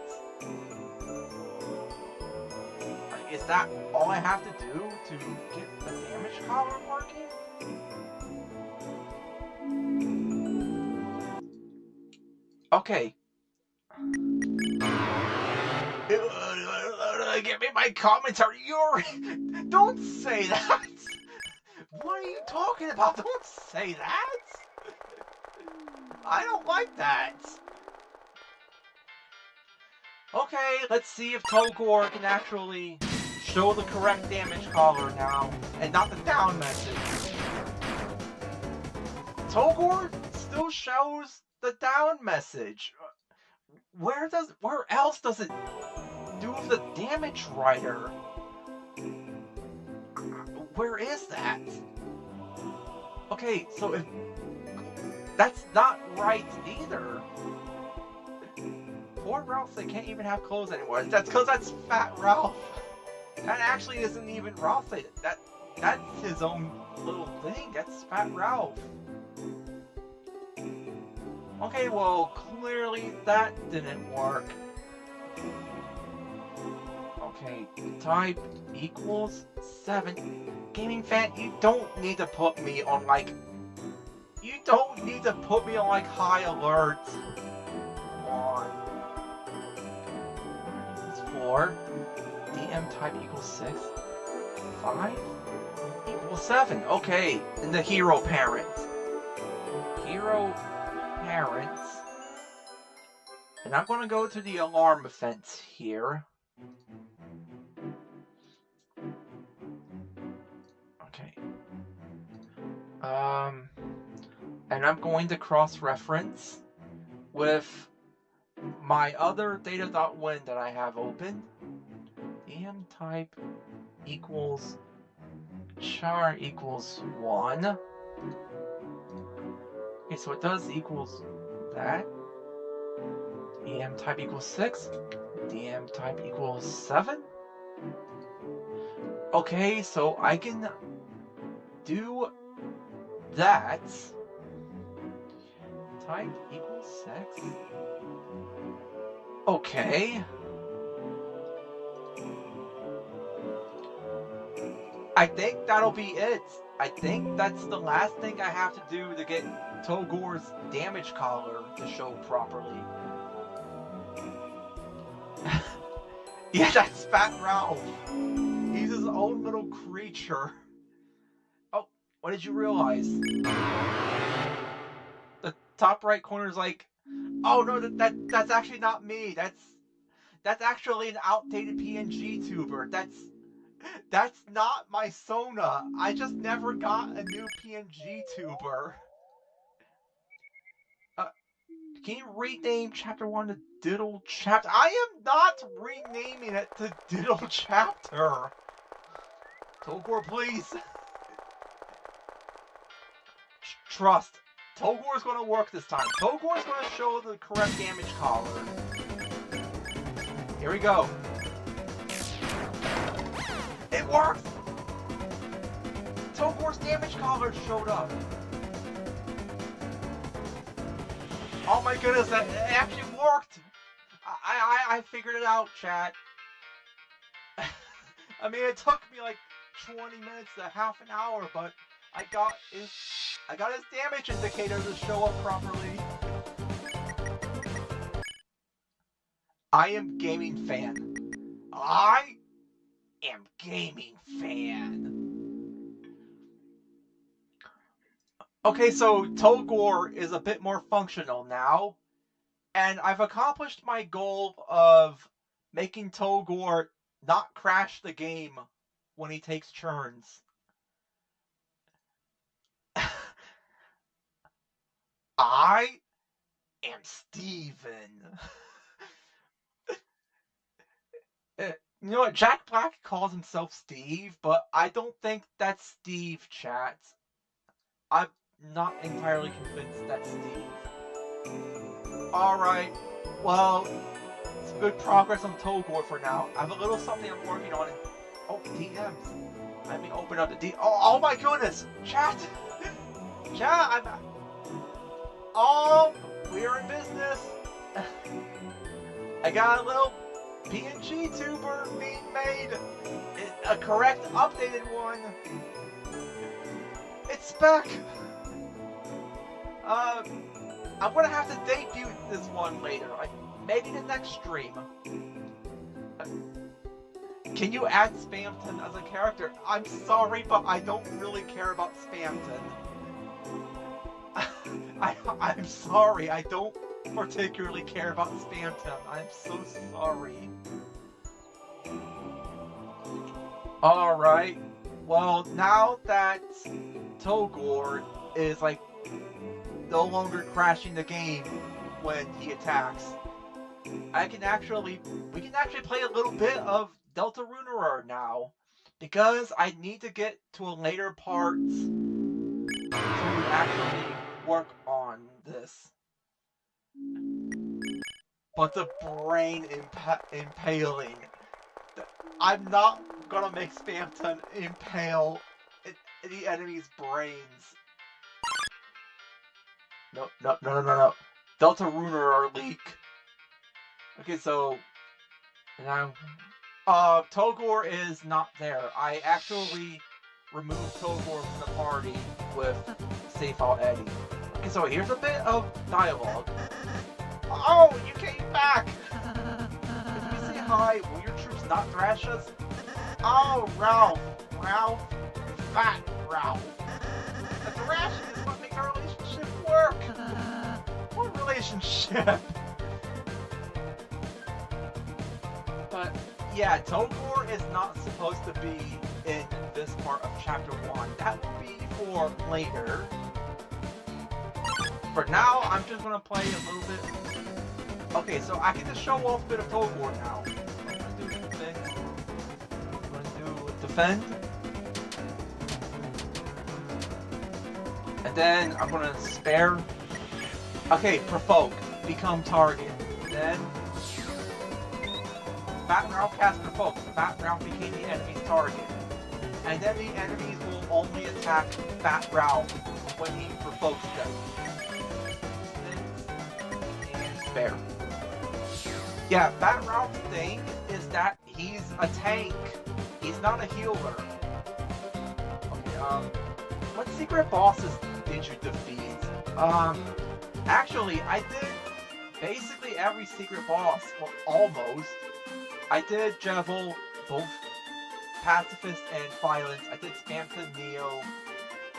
Is that all I have to do to get the damage collar working? Okay. Give me my commentary. Don't say that. What are you talking about? Don't say that. I don't like that. Okay, let's see if Togor can actually show the correct damage collar now, and not the down message. Togor still shows the down message. Where else does it do the damage rider? Where is that? Okay, so if that's not right either. Poor Ralph, they can't even have clothes anymore. That's because that's Fat Ralph. That actually isn't even Ralph. That's his own little thing. That's Fat Ralph. Okay, well, clearly that didn't work. Okay, type equals 7. Gaming fan, you don't need to put me on like... You don't need to put me on like high alert. Come on. 4. DM type equals 6. 5 equals 7. Okay, and the hero parent. Hero parents. And I'm going to go to the alarm fence here. Okay. And I'm going to cross-reference with my other data.win that I have open. DM type equals char equals 1. Okay, so it does equals that. DM type equals 6. DM type equals 7. Okay, so I can do that. Type equals 6. Okay. I think that'll be it. I think that's the last thing I have to do to get Togor's damage collar to show properly. Yeah, that's Fat Ralph. He's his own little creature. Oh, what did you realize? The top right corner is like, oh no, that's actually not me. That's actually an outdated PNG tuber. That's not my Sona. I just never got a new PNG tuber. Can you rename Chapter 1 to Diddle Chapter? I am not renaming it to Diddle Chapter. Togor, please. Trust. Togor's gonna work this time. Togor's gonna show the correct damage collar. Here we go. It worked! Togor's damage collar showed up. Oh my goodness, that actually worked! I figured it out, chat. I mean, it took me like 20 minutes to half an hour, but I got his damage indicator to show up properly. I am gaming fan. I am gaming fan. Okay, so Togor is a bit more functional now, and I've accomplished my goal of making Togor not crash the game when he takes turns. I am Steven. You know what? Jack Black calls himself Steve, but I don't think that's Steve, chat. I'm not entirely convinced that's Steve. Alright, well, it's good progress on Togor for now. I have a little something I'm working on. Oh, DMs. Let me open up the D. Oh my goodness! Chat! Chat, we're in business. I got a little PNG tuber being made. A correct, updated one. It's Spec. I'm gonna have to debut this one later. Like, maybe the next stream. Can you add Spamton as a character? I'm sorry, but I don't really care about Spamton. I'm sorry, I don't particularly care about Spamton. I'm so sorry. Alright, well, now that Togor is, like, no longer crashing the game when he attacks, we can actually play a little bit of Deltarunerer now, because I need to get to a later part to actually work on this. But the brain impaling. I'm not gonna make Spamton impale the enemy's brains. No. Deltarunerer leak. Okay, so now Togor is not there. I actually removed Togor from the party with Save File Eddie. Okay, so here's a bit of dialogue. Oh, you came back! Did we say hi? Will your troops not thrash us? Oh, Ralph, fat Ralph. The thrashing is what makes our relationship work. What relationship? But yeah, Togor is not supposed to be in this part of Chapter 1. That will be for later. For now, I'm just gonna play a little bit. Okay, so I can just show off a bit of Togor now. I'm gonna do defend. I'm gonna do defend. And then I'm gonna spare. Okay, provoke. Become target. Then Fat Ralph cast provoke. Fat Ralph became the enemy's target. And then the enemies will only attack Fat Ralph when he provokes them. And spare. Yeah, Fat Ralph's thing is that he's a tank. He's not a healer. Okay, what secret bosses did you defeat? Actually, I did basically every secret boss. Well, almost. I did Jevil, both Pacifist and Violence. I did Spamton Neo.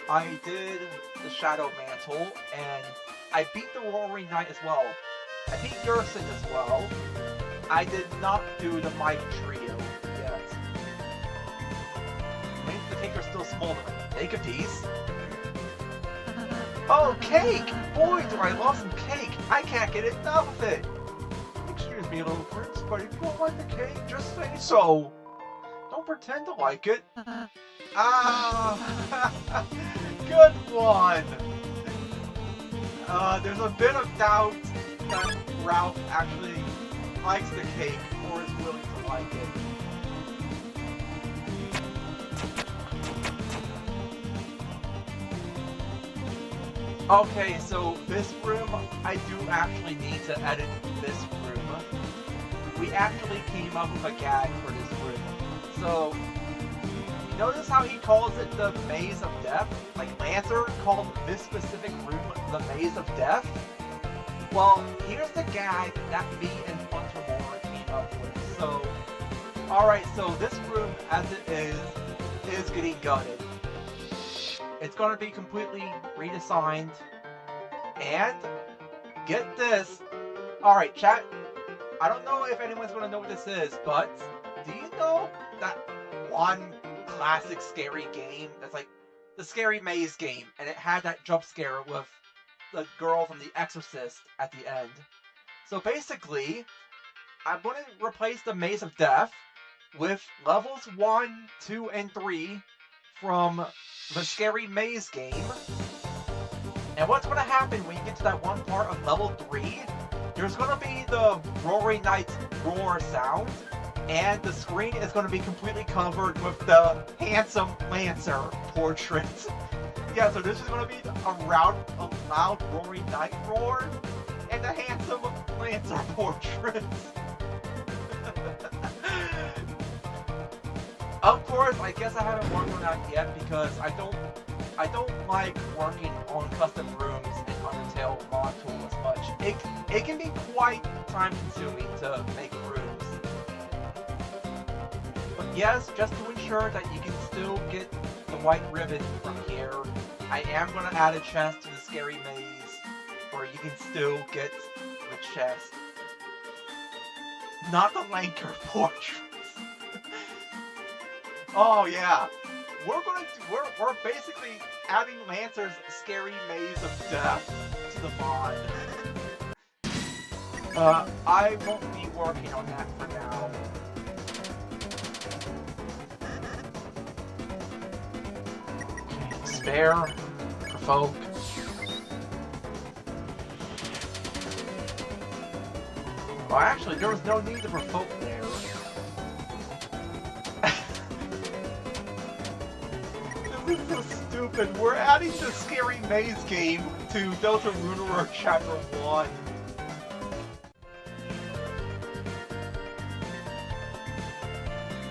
I did the Shadow Mantle, and I beat the Roaring Knight as well. I beat Yersin as well. I did not do the Mighty Trio yet. Maybe the cake are still smaller. Make a piece. Oh, cake! Boy, do I love some cake! I can't get enough of it! Excuse me, little prince, but if you don't like the cake, just say so. Don't pretend to like it. Ah, good one! There's a bit of doubt that Ralph actually likes the cake or is willing to like it. Okay, so this room, I do actually need to edit this room. We actually came up with a gag for this room. So, notice how he calls it the Maze of Death? Like Lancer called this specific room the Maze of Death? Well, here's the gag that me and Funtermore came up with. So, alright, so this room, as it is getting gutted. It's going to be completely redesigned. And, get this. Alright, chat. I don't know if anyone's going to know what this is, but do you know that one classic scary game that's like the Scary Maze game, and it had that jump scare with the girl from The Exorcist at the end? So basically, I'm going to replace the Maze of Death with levels 1, 2, and 3 from the Scary Maze game. And what's going to happen when you get to that one part of level 3, there's going to be the Roaring Knight's roar sound, and the screen is going to be completely covered with the handsome Lancer portrait. Yeah, so this is going to be a loud Roaring Knight roar, and the handsome Lancer portrait. Of course, I guess I haven't worked on that yet because I don't like working on custom rooms in Undertale mod tool as much. It can be quite time consuming to make rooms. But yes, just to ensure that you can still get the white ribbon from here, I am going to add a chest to the Scary Maze where you can still get the chest. Not the Lancer portraits. Oh yeah, we're basically adding Lancer's Scary Maze of Death to the mod. I won't be working on that for now. Okay, spare, provoke. Well, actually, there was no need to provoke there. This is so stupid. We're adding the Scary Maze game to Deltarunerer Chapter 1.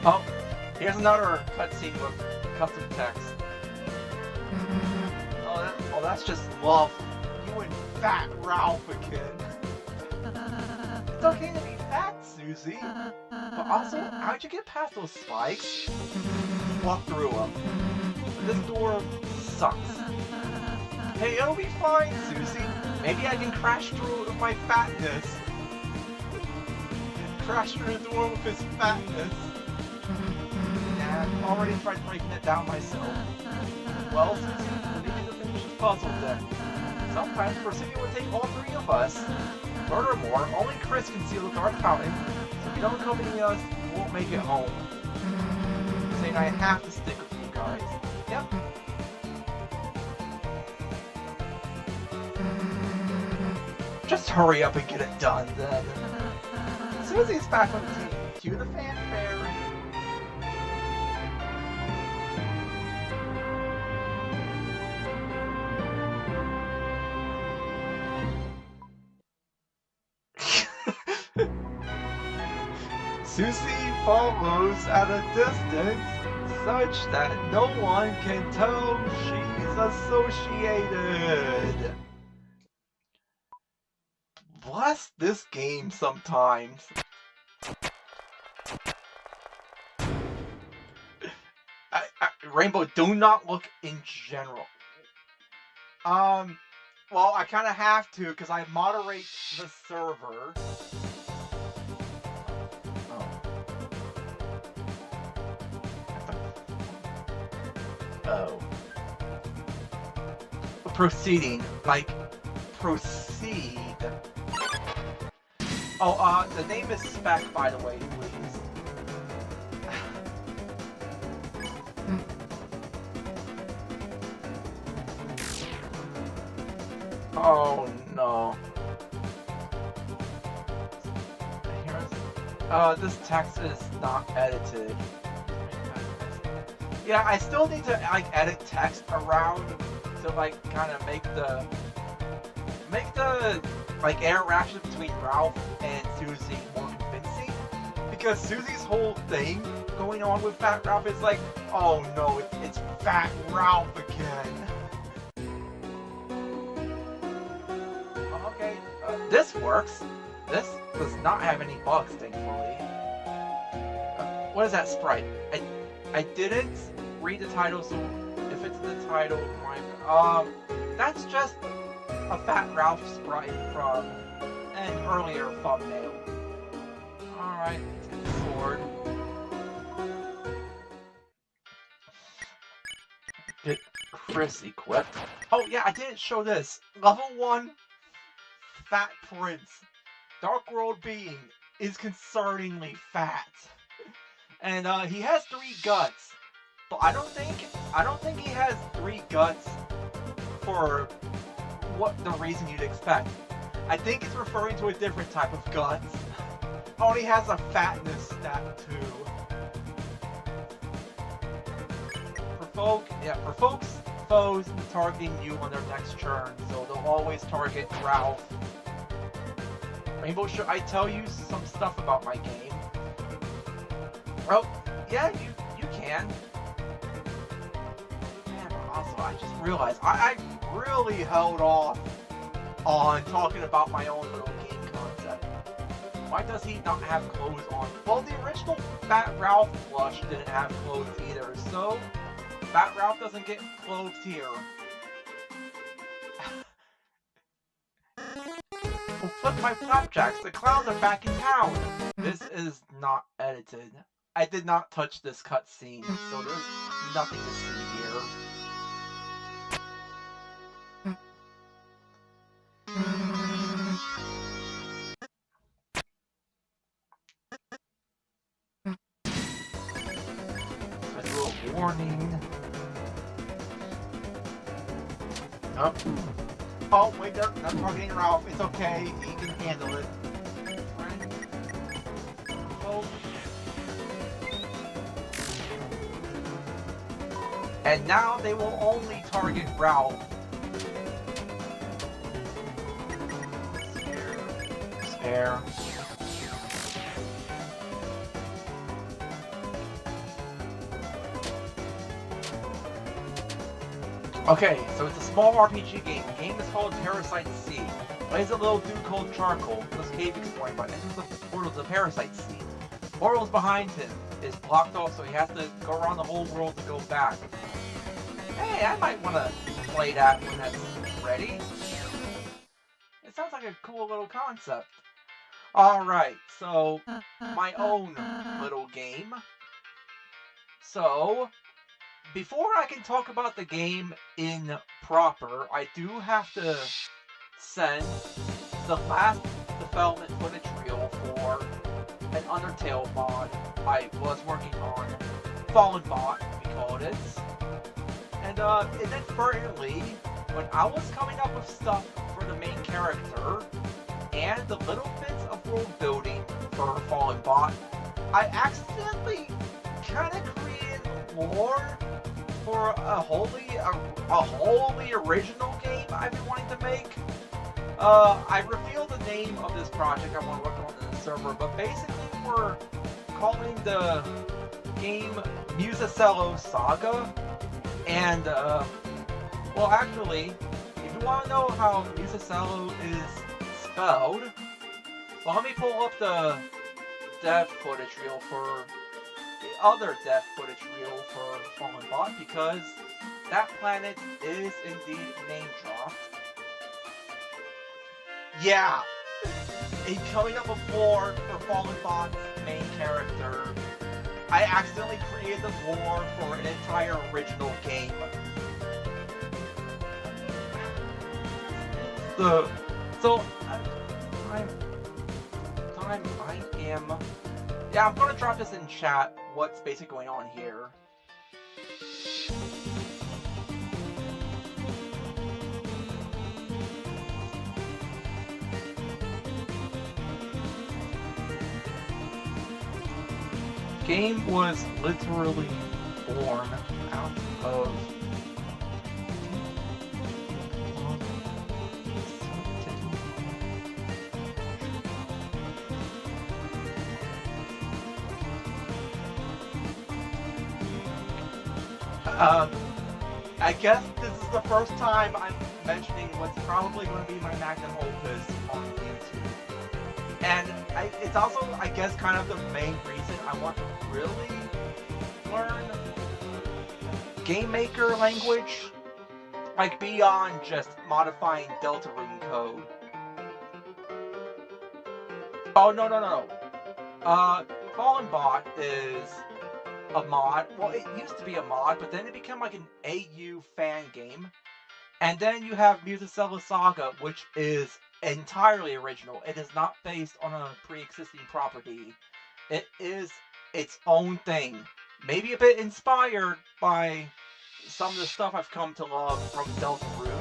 Oh, here's another cutscene with custom text. Oh, that's just love. You and Fat Ralph again. It's okay to be fat, Susie. But also, how'd you get past those spikes? Walk through them. This door sucks. Hey, it'll be fine, Susie. Maybe I can crash through it with my fatness. Crash through the door with his fatness. I've already tried breaking it down myself. Well, Susie, we need to finish this puzzle then. Sometimes proceeding would take all three of us. Furthermore, only Chris can seal the dark fountain, so if you don't accompany us, you won't make it home. Saying I have to stick with you guys. Yep. Just hurry up and get it done then. Susie's back on the team. Cue the fanfare. Susie follows at a distance, such that no one can tell she's associated. Bless this game sometimes. Rainbow, do not look in general. Well, I kind of have to because I moderate the server. Oh. Proceeding. Like, proceed. Oh, the name is Spec, by the way, please. Oh no. This text is not edited. Yeah, I still need to like edit text around to like kind of make the like interaction between Ralph and Susie more convincing. Because Susie's whole thing going on with Fat Ralph is like, oh no, it's Fat Ralph again. Okay, this works. This does not have any bugs, thankfully. What is that sprite? I didn't read the title, so if it's in the title, that's just a Fat Ralph sprite from an earlier thumbnail. Alright, let's get the sword. Get Chris equipped. Oh yeah, I didn't show this. Level 1 Fat Prince. Dark World being is concerningly fat. And he has 3 guts. But I don't think he has 3 guts for what the reason you'd expect. I think it's referring to a different type of guts. Only has a fatness stat too. For folks, foes targeting you on their next turn, so they'll always target Ralph. Rainbow, should I tell you some stuff about my game? Oh, yeah, you can. Man, but also, I just realized, I really held off on talking about my own little game concept. Why does he not have clothes on? Well, the original Fat Ralph plush didn't have clothes either, so Fat Ralph doesn't get clothes here. Well, flip my flapjacks, the clowns are back in town! This is not edited. I did not touch this cutscene, so there's nothing to see here. There's a little warning. Oh, wait, they're targeting Ralph. It's okay, he can handle it. Oh. And now they will only target Ralph. Spare. Okay, so it's a small RPG game. The game is called Parasite Sea. Plays a little dude called Charcoal. This cave exploring, but enters the portal to the Parasite Sea. The portal's behind him. Is blocked off, so he has to go around the whole world to go back. Hey, I might want to play that when that's ready. It sounds like a cool little concept. Alright, so my own little game. So, before I can talk about the game in proper, I do have to send the last development footage reel for an Undertale mod I was working on. Fallen Bot, we called it. And inadvertently, when I was coming up with stuff for the main character, and the little bits of world building for Fallen Bot, I accidentally kind of created lore for a wholly original game I've been wanting to make. I revealed the name of this project I want to work on in the server, but basically we're calling the game Musacello Saga. And, well actually, if you want to know how Musacello is spelled, well let me pull up the dev footage reel for the other dev footage reel for Fallen Bot, because that planet is indeed name dropped. Yeah! In coming up with lore for Fallen Bot's main character, I accidentally created the lore for an entire original game. Yeah, I'm gonna drop this in chat, what's basically going on here. game was literally born out of I guess this is the first time I'm mentioning what's probably going to be my magnum opus on YouTube. And it's also, I guess, kind of the main reason I want to really learn game maker language, like beyond just modifying Deltarune code. Oh, no. Fallen Bot is a mod. Well, it used to be a mod, but then it became like an AU fan game. And then you have Musicella Saga, which is entirely original. It is not based on a pre-existing property. It is its own thing. Maybe a bit inspired by some of the stuff I've come to love from Deltarune.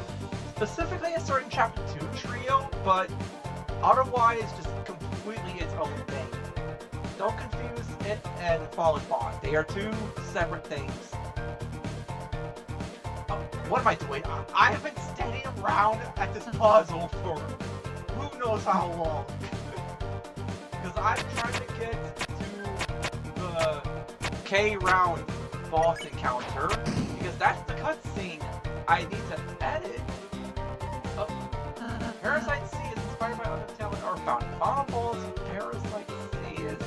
Specifically a certain Chapter 2 trio, but otherwise just completely its own thing. Don't confuse it and Fallen Bot. They are two separate things. What am I doing? I have been standing around at this puzzle for who knows how long. Because I'm trying to get to the K-round boss encounter, because that's the cutscene I need to edit. Parasite Sea is inspired by Undertale and Earthbound. Final Balls Parasite Sea is...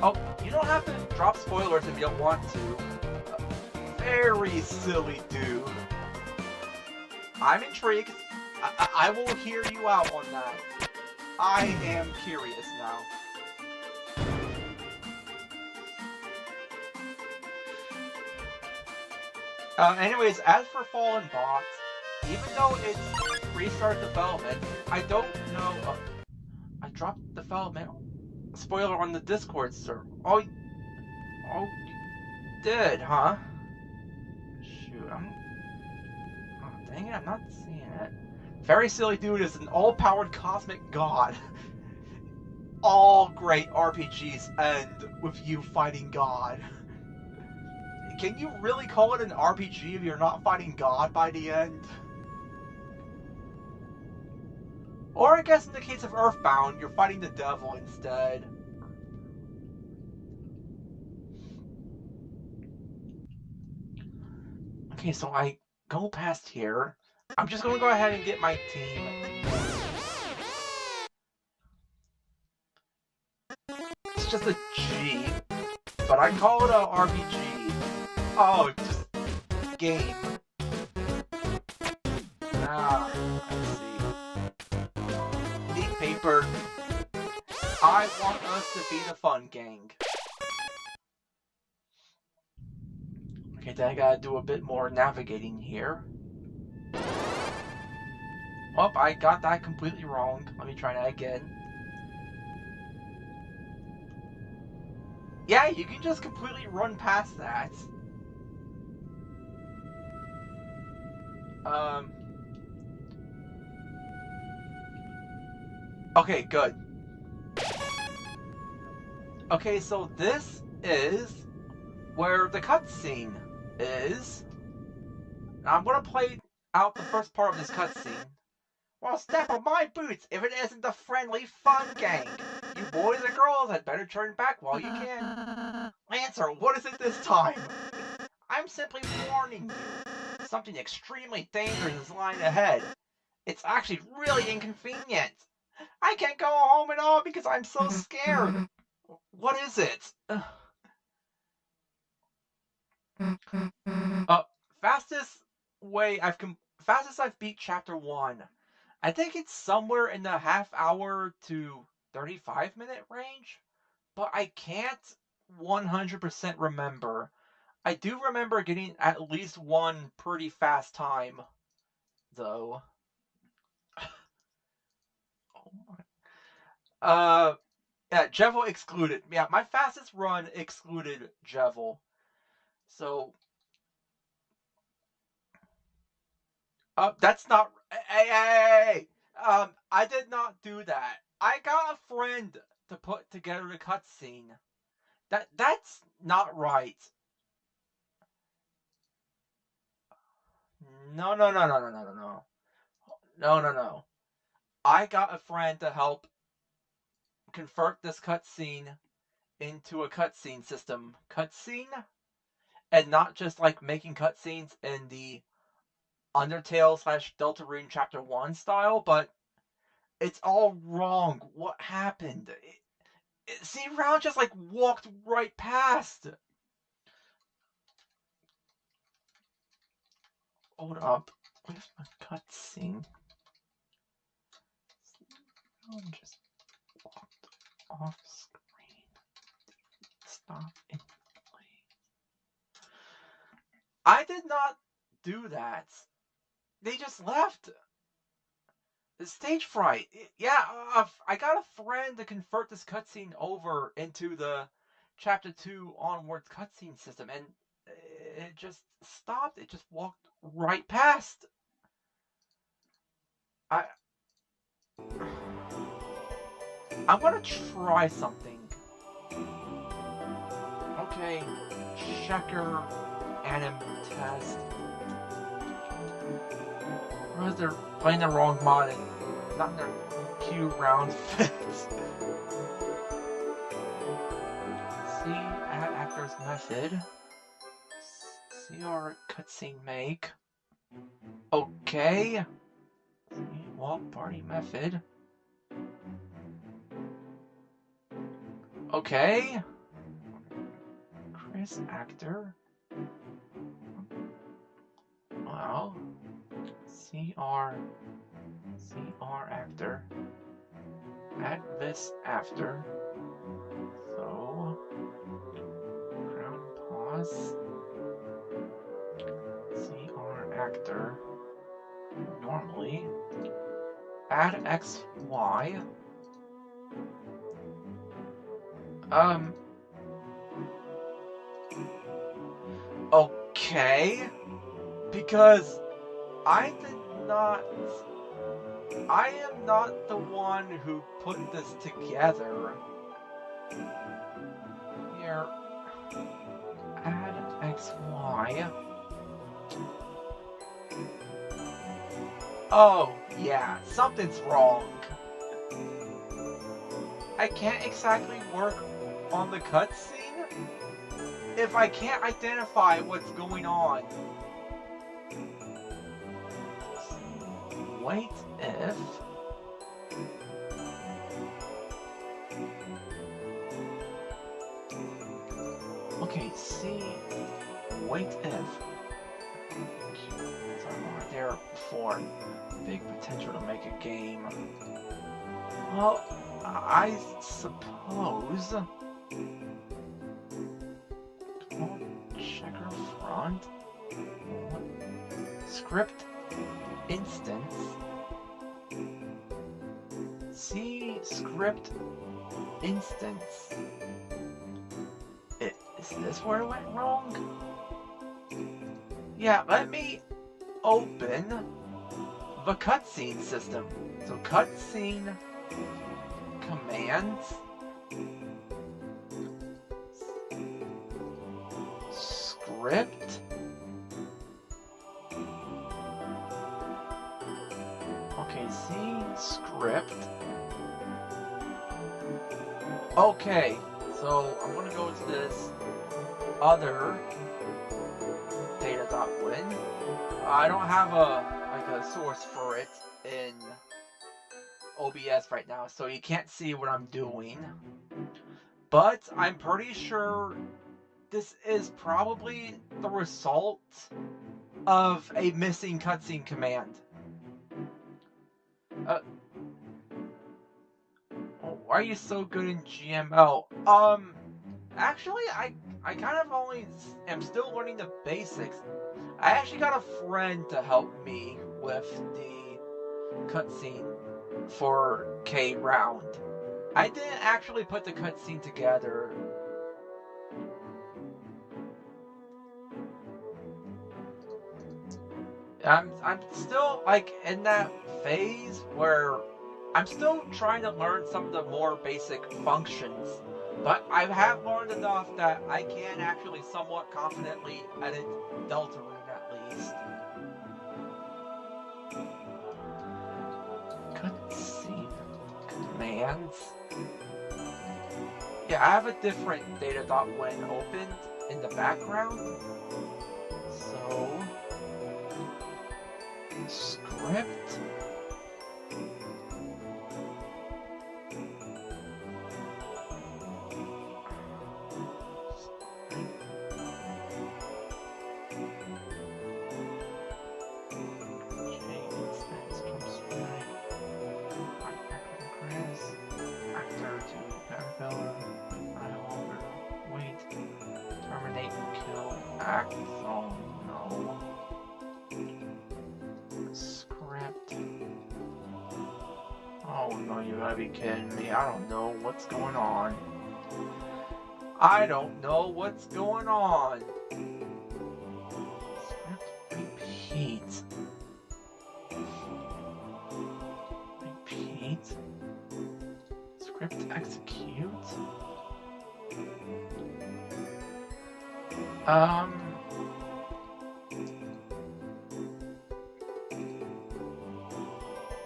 Oh, you don't have to drop spoilers if you don't want to. Very silly dude. I'm intrigued. I will hear you out on that. I am curious now. Anyways, as for Fallen Bots, even though it's restart development, I don't know. I dropped development spoiler on the Discord server. Oh, you did, huh? Shoot, oh, dang it, I'm not seeing it. Very Silly Dude is an all-powered cosmic god. All great RPGs end with you fighting God. Can you really call it an RPG if you're not fighting God by the end? Or I guess in the case of Earthbound, you're fighting the devil instead. Okay, so I go past here. I'm just gonna go ahead and get my team. It's just a G, but I call it a RPG. Oh, just game. Ah, I see. Neat paper. I want us to be the fun gang. Okay, then I gotta do a bit more navigating here. Oh, I got that completely wrong. Let me try that again. Yeah, you can just completely run past that. Okay, good. Okay, so this is where the cutscene is. Now I'm gonna play out the first part of this cutscene. Well, step on my boots if it isn't the friendly fun gang. You boys and girls had better turn back while you can. Answer, what is it this time? I'm simply warning you. Something extremely dangerous is lying ahead. It's actually really inconvenient. I can't go home at all because I'm so scared. What is it? Fastest I've beat Chapter 1. I think it's somewhere in the half hour to 35-minute range, but I can't 100% remember. I do remember getting at least one pretty fast time, though. Oh my. Yeah, Jevil excluded. Yeah, my fastest run excluded Jevil. So, that's not. Hey! I did not do that. I got a friend to put together the cutscene. That's not right. No, no, no, no, no, no, no, no. No, no, no. I got a friend to help convert this cutscene into a cutscene system. Cutscene? And not just like making cutscenes in the Undertale slash Deltarunerer Chapter 1 style, but it's all wrong. What happened? See, Round just like walked right past. Hold up. Where's my cutscene? Round just walked off screen. Stop and play. I did not do that. They just left. Stage fright. Yeah, I got a friend to convert this cutscene over into the Chapter 2 onwards cutscene system, and it just stopped. It just walked right past. I, I'm gonna try something. Okay, checker, anim test. Realize they're playing the wrong mod and not in their Q round fits. See, add actors method. CR cutscene make. Okay. See, walk party method. Okay. Chris actor. Well, CR actor. Add this after. So, crown pause. CR actor. Normally. Add XY. Okay. Because I am not the one who put this together. Here, add XY. Oh, yeah, something's wrong. I can't exactly work on the cutscene if I can't identify what's going on. Wait if... Okay, see... Wait if... So I'm right there before. Big potential to make a game. Well, I suppose... Checker front... Script instance. See script instance. Is this where it went wrong? Yeah, let me open the cutscene system. So cutscene commands script. Okay, see script. Okay, so I'm gonna go to this other data.win. I don't have a source for it in OBS right now, so you can't see what I'm doing. But I'm pretty sure this is probably the result of a missing cutscene command. Why are you so good in GML? Actually, I kind of only am still learning the basics. I actually got a friend to help me with the cutscene for K round. I didn't actually put the cutscene together. I'm still like in that phase where I'm still trying to learn some of the more basic functions But I have learned enough that I can actually somewhat confidently edit Deltarune at least. Cutscene commands. Yeah, I have a different data.win opened in the background. So, script. Actor to Parabella. I no longer wait. Terminate, kill, act. Oh no. Script. Oh no, you gotta be kidding me. I don't know what's going on. I don't know what's going on. Script repeat. Repeat. Script execute.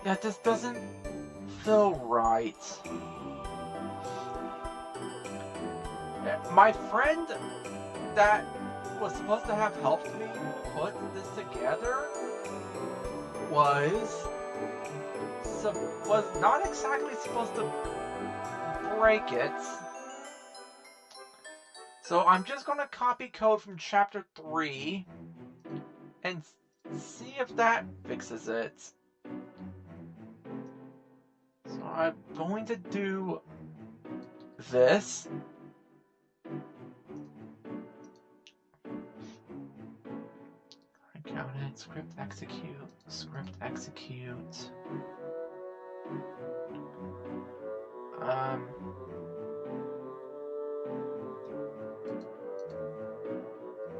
That just doesn't feel right. My friend that was supposed to have helped me put this together was not exactly supposed to break it. So I'm just going to copy code from chapter 3 and see if that fixes it. So I'm going to do this. I counted. Script execute. Script execute.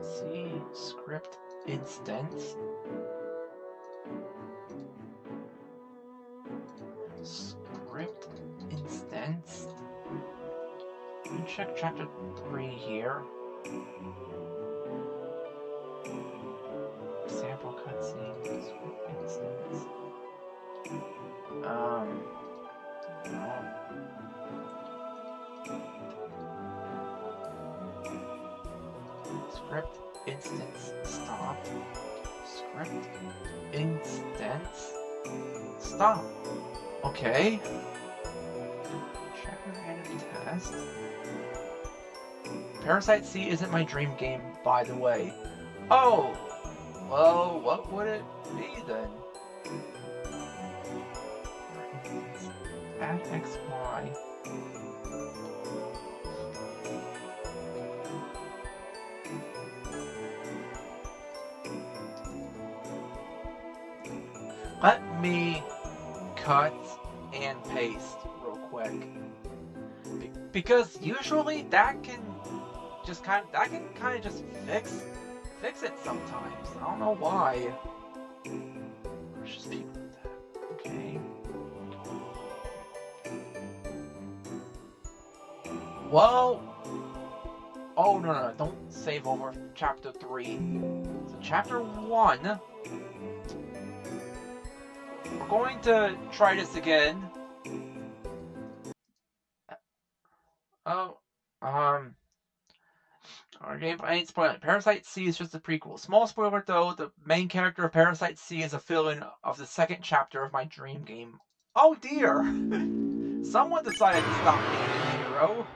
See script instance. Script instance. Let me check chapter 3 here. Sample cutscene. Script instance. No. Script instance stop. Script instance stop. Okay. Chapter random test. Parasite C isn't my dream game, by the way. Oh! Well, what would it be then? Add XY. Let me cut and paste real quick. Because usually that can just kind of just fix it sometimes. I don't know why. There's just people with that. Okay. Well, oh no, don't save over chapter 3. So chapter 1. We're going to try this again. Our game ain't spoiling. Parasite C is just a prequel. Small spoiler though, the main character of Parasite C is a fill-in of the second chapter of my dream game. Oh dear! Someone decided to stop being a hero.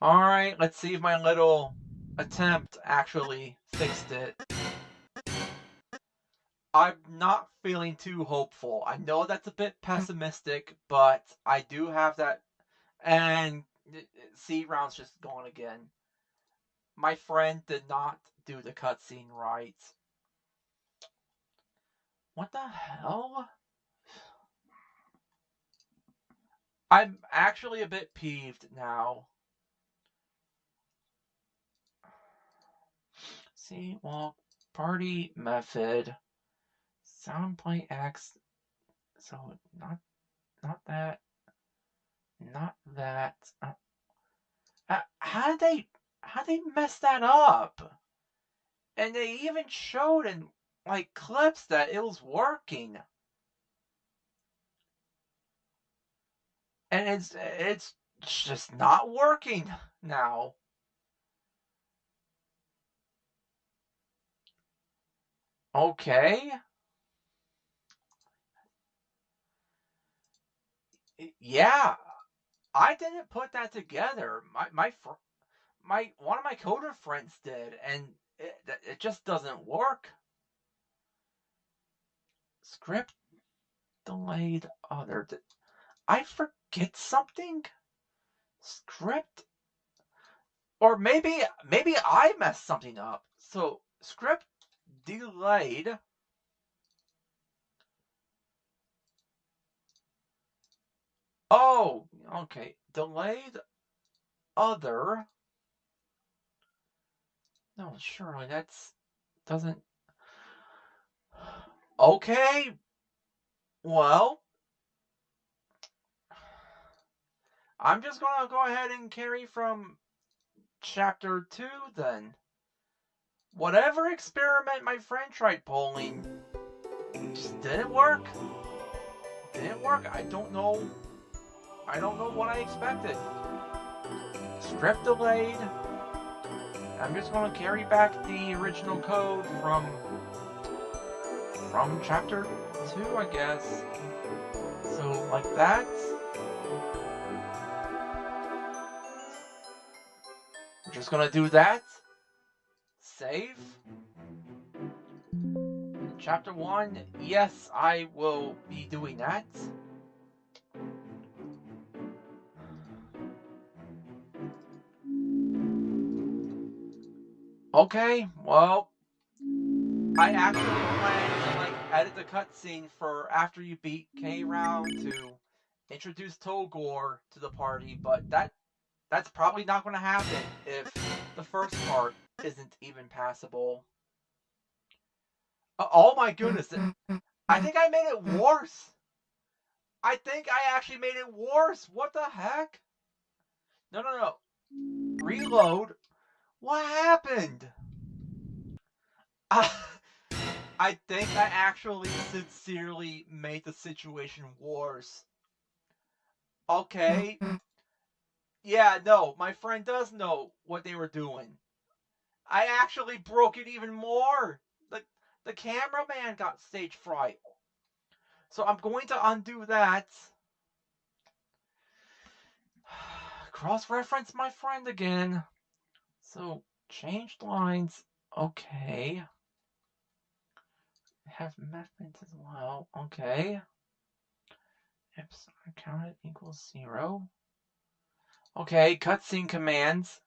Alright, let's see if my little attempt actually fixed it. I'm not feeling too hopeful. I know that's a bit pessimistic, but I do have that. And C round's just gone again. My friend did not do the cutscene right. What the hell? I'm actually a bit peeved now. See, well, party method, sound play X, so not that. not that. How did they mess that up? And they even showed in like clips that it was working. And it's just not working now. Okay. Yeah, I didn't put that together. My one of my coder friends did, and it just doesn't work. Script delayed other. Did I forget something? Script, or maybe I messed something up. So script delayed. Oh, okay. Delayed other. No, surely that's doesn't. Okay. Well, I'm just gonna go ahead and carry from chapter 2 then. Whatever experiment my friend tried pulling just didn't work. Didn't work. I don't know. I don't know what I expected. Script delayed. I'm just gonna carry back the original code from chapter 2, I guess. So like that. We're just gonna do that. Save. Chapter 1, yes, I will be doing that. Okay, well, I actually plan to like edit the cutscene for after you beat K round to introduce Togor to the party, but that's probably not going to happen if the first part isn't even passable. Oh my goodness, I think I made it worse. I think I actually made it worse. What the heck? No. Reload. What happened? I think I actually sincerely made the situation worse. Okay. Yeah, no, my friend does know what they were doing. I actually broke it even more. The cameraman got stage fright. So I'm going to undo that. Cross-reference my friend again. So changed lines. Okay. Have methods as well. Okay. Epsilon counted equals 0. Okay, cutscene commands.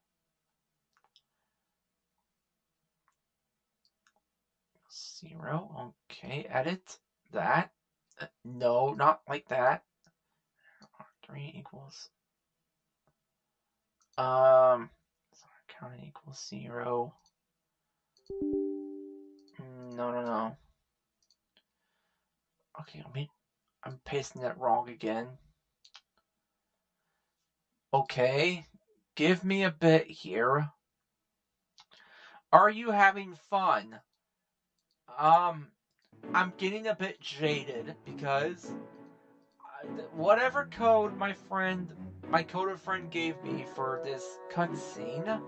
0. Okay, edit that. No, not like that. 3 equals. Sorry, counting equals 0. No. Okay, I'm pasting that wrong again. Okay, give me a bit here. Are you having fun? I'm getting a bit jaded because whatever code my coder friend gave me for this cutscene,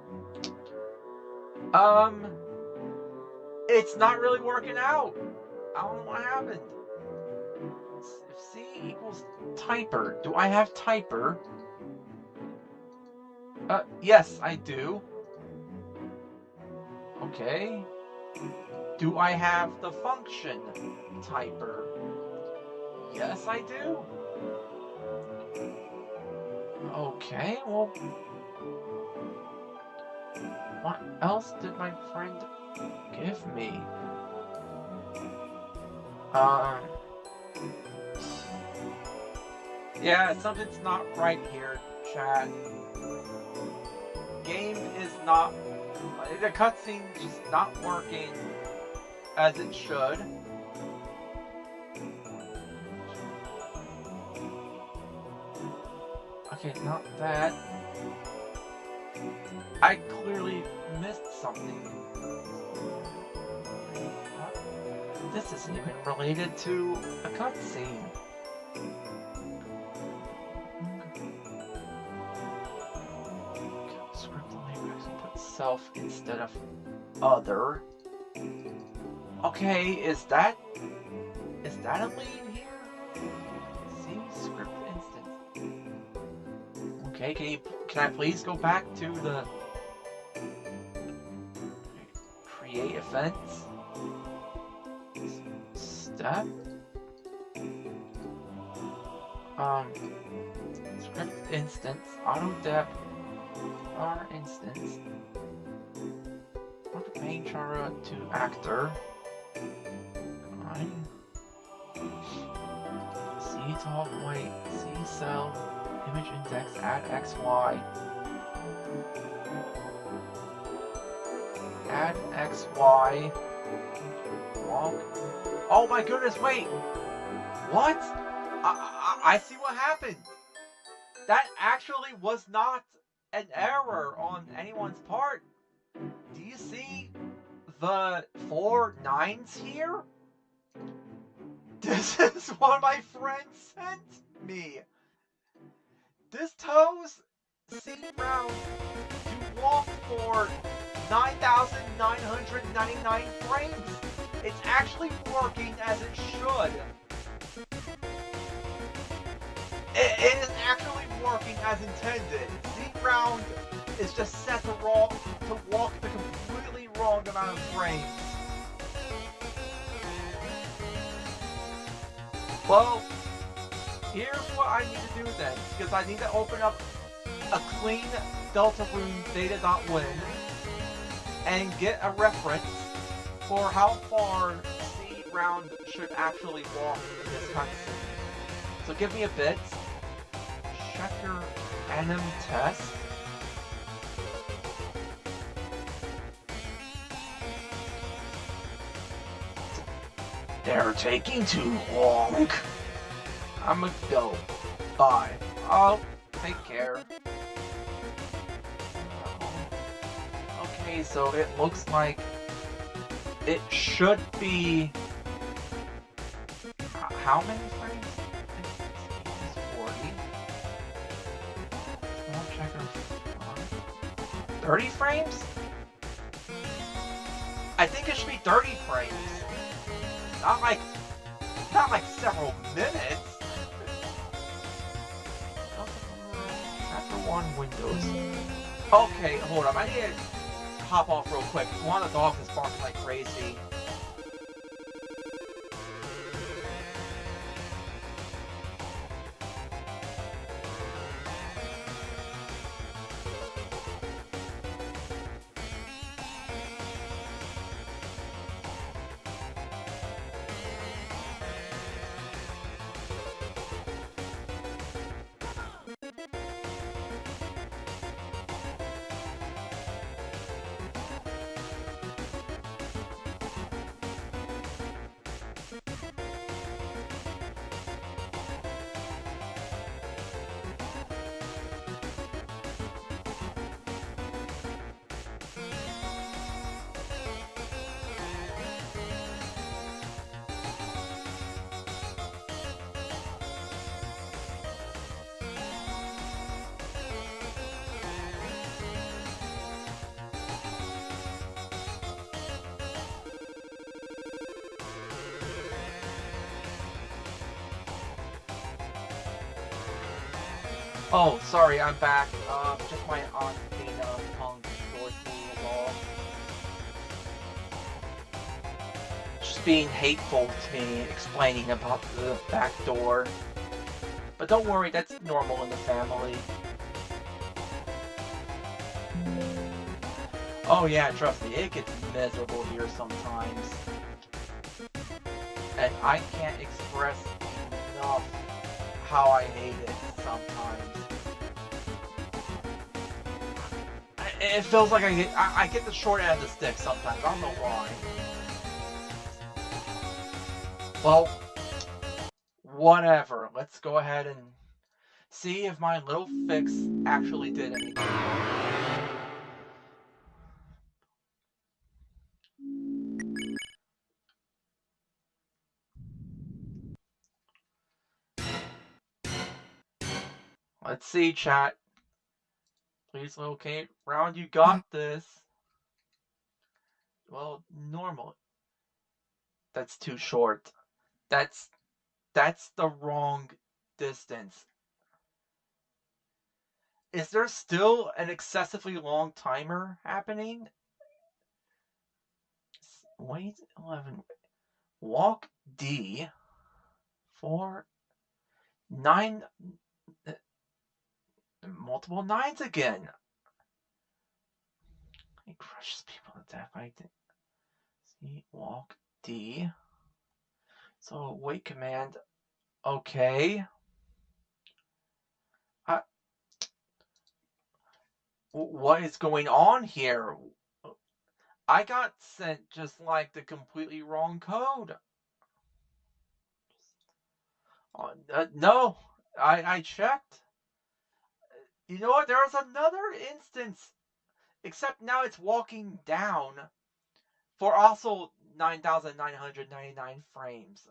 it's not really working out. I don't know what happened. If C equals typer, do I have typer? Yes, I do. Okay. Do I have the function typer? Yes, I do. Okay, well, what else did my friend give me? Yeah, something's not right here, chat. Game is not, the cutscene's just not working as it should. Okay, not that. I clearly missed something. This isn't even related to a cutscene. Script label actually put self instead of other. Okay, is that a lead here? See script instance. Okay, can I please go back to the create events step? Script instance auto dep r instance. What main chara to actor. C top white C cell image index add XY. Add XY. Long. Oh my goodness, wait! What? I see what happened! That actually was not an error on anyone's part. Do you see the 4 9s here? This is what my friend sent me. This toes C round to walk for 9,999 frames. It's actually working as it should. It is actually working as intended. Z round is just set to walk the completely wrong amount of frames. Well, here's what I need to do then, because I need to open up a clean Deltarune data.win and get a reference for how far C round should actually walk in this cutscene. So give me a bit. Checker anim test. They're taking too long. I'ma go. Bye. Oh, take care. Okay, so it looks like it should be... How many frames? It's 40. Small checker 30 frames? I think it should be 30 frames. Not like several minutes. Chapter 1 Windows. Okay, hold on. I need to hop off real quick. One of the dogs is barking like crazy. Oh, sorry, I'm back. Just my aunt being tongue towards me is all. Just being hateful to me, explaining about the back door. But don't worry, that's normal in the family. Oh yeah, trust me, it gets miserable here sometimes. And I can't express enough how I hate it sometimes. It feels like I get the short end of the stick sometimes. I don't know why. Well, whatever. Let's go ahead and see if my little fix actually did anything. Let's see, chat. Please locate round. You got this. Well, normal. That's too short. That's the wrong distance. Is there still an excessively long timer happening? Wait, 11. Walk D. 4. 9. Multiple 9s again. It crushes people to death. See, walk D. So, wait command. Okay. What is going on here? I got sent just like the completely wrong code. No, I checked. You know what? There was another instance, except now it's walking down for also 9,999 frames.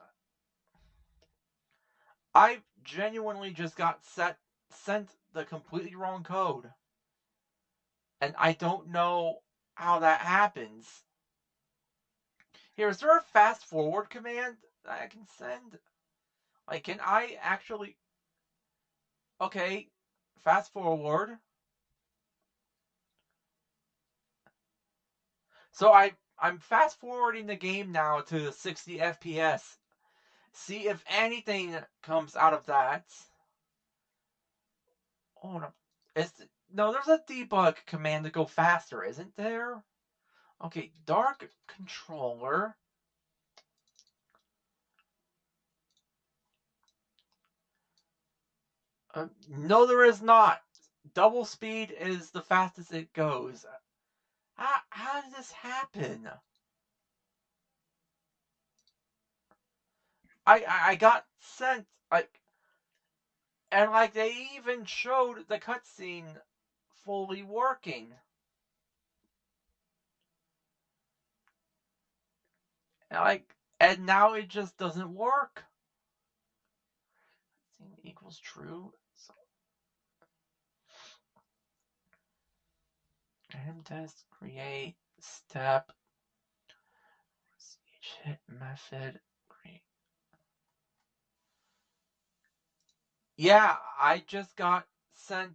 I genuinely just got sent the completely wrong code. And I don't know how that happens. Here, is there a fast forward command that I can send? Like, can I actually... Okay, fast forward. So I'm fast forwarding the game now to 60 FPS. See if anything comes out of that. Oh no, no, there's a debug command to go faster, isn't there? Okay, dark controller. No, there is not. Double speed is the fastest it goes. How did this happen? I got sent like, and like they even showed the cutscene fully working. And now it just doesn't work. Equals true. So, random test, create, step, hit method, create. Yeah, I just got sent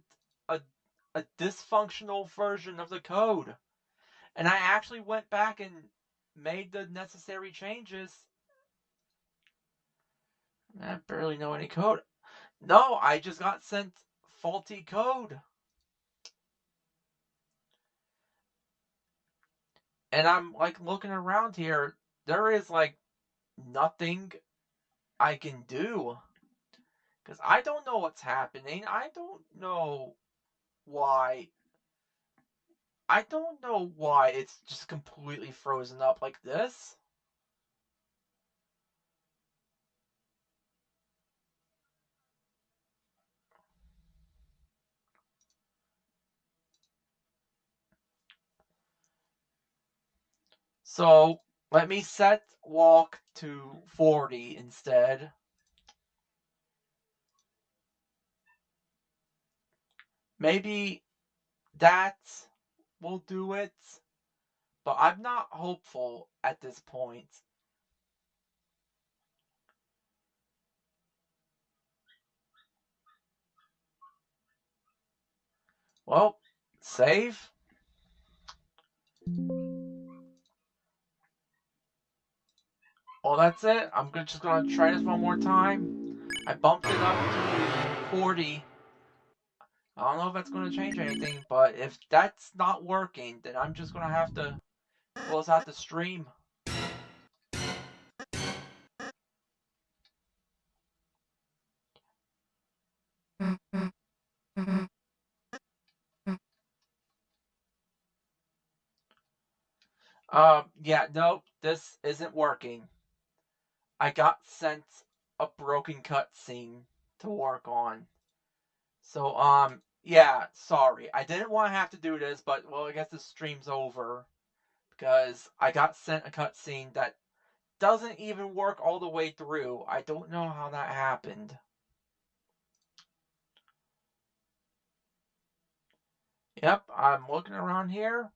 a dysfunctional version of the code. And I actually went back and made the necessary changes. I barely know any code. No, I just got sent faulty code. And I'm like looking around here. There is like nothing I can do. Because I don't know what's happening. I don't know why. I don't know why it's just completely frozen up like this. So let me set walk to 40 instead. Maybe that will do it. But I'm not hopeful at this point. Well, save. Well, that's it. I'm just going to try this one more time. I bumped it up to 40. I don't know if that's going to change anything, but if that's not working, then I'm just going to have to close out the stream. Yeah, nope, this isn't working. I got sent a broken cutscene to work on. So, yeah, sorry. I didn't want to have to do this, but, well, I guess the stream's over. Because I got sent a cutscene that doesn't even work all the way through. I don't know how that happened. Yep, I'm looking around here,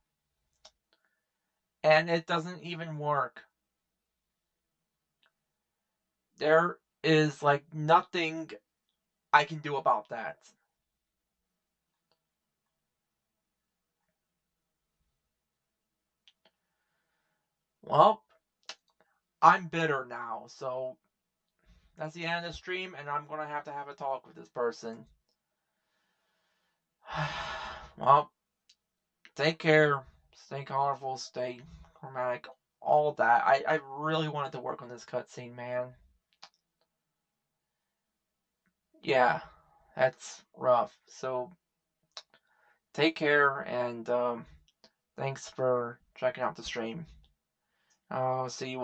and it doesn't even work. There is, like, nothing I can do about that. Well, I'm bitter now, so that's the end of the stream, and I'm gonna have a talk with this person. Well, take care, stay colorful, stay chromatic, all that. I really wanted to work on this cutscene, man. Yeah, that's rough. So take care, and thanks for checking out the stream. I'll see you all.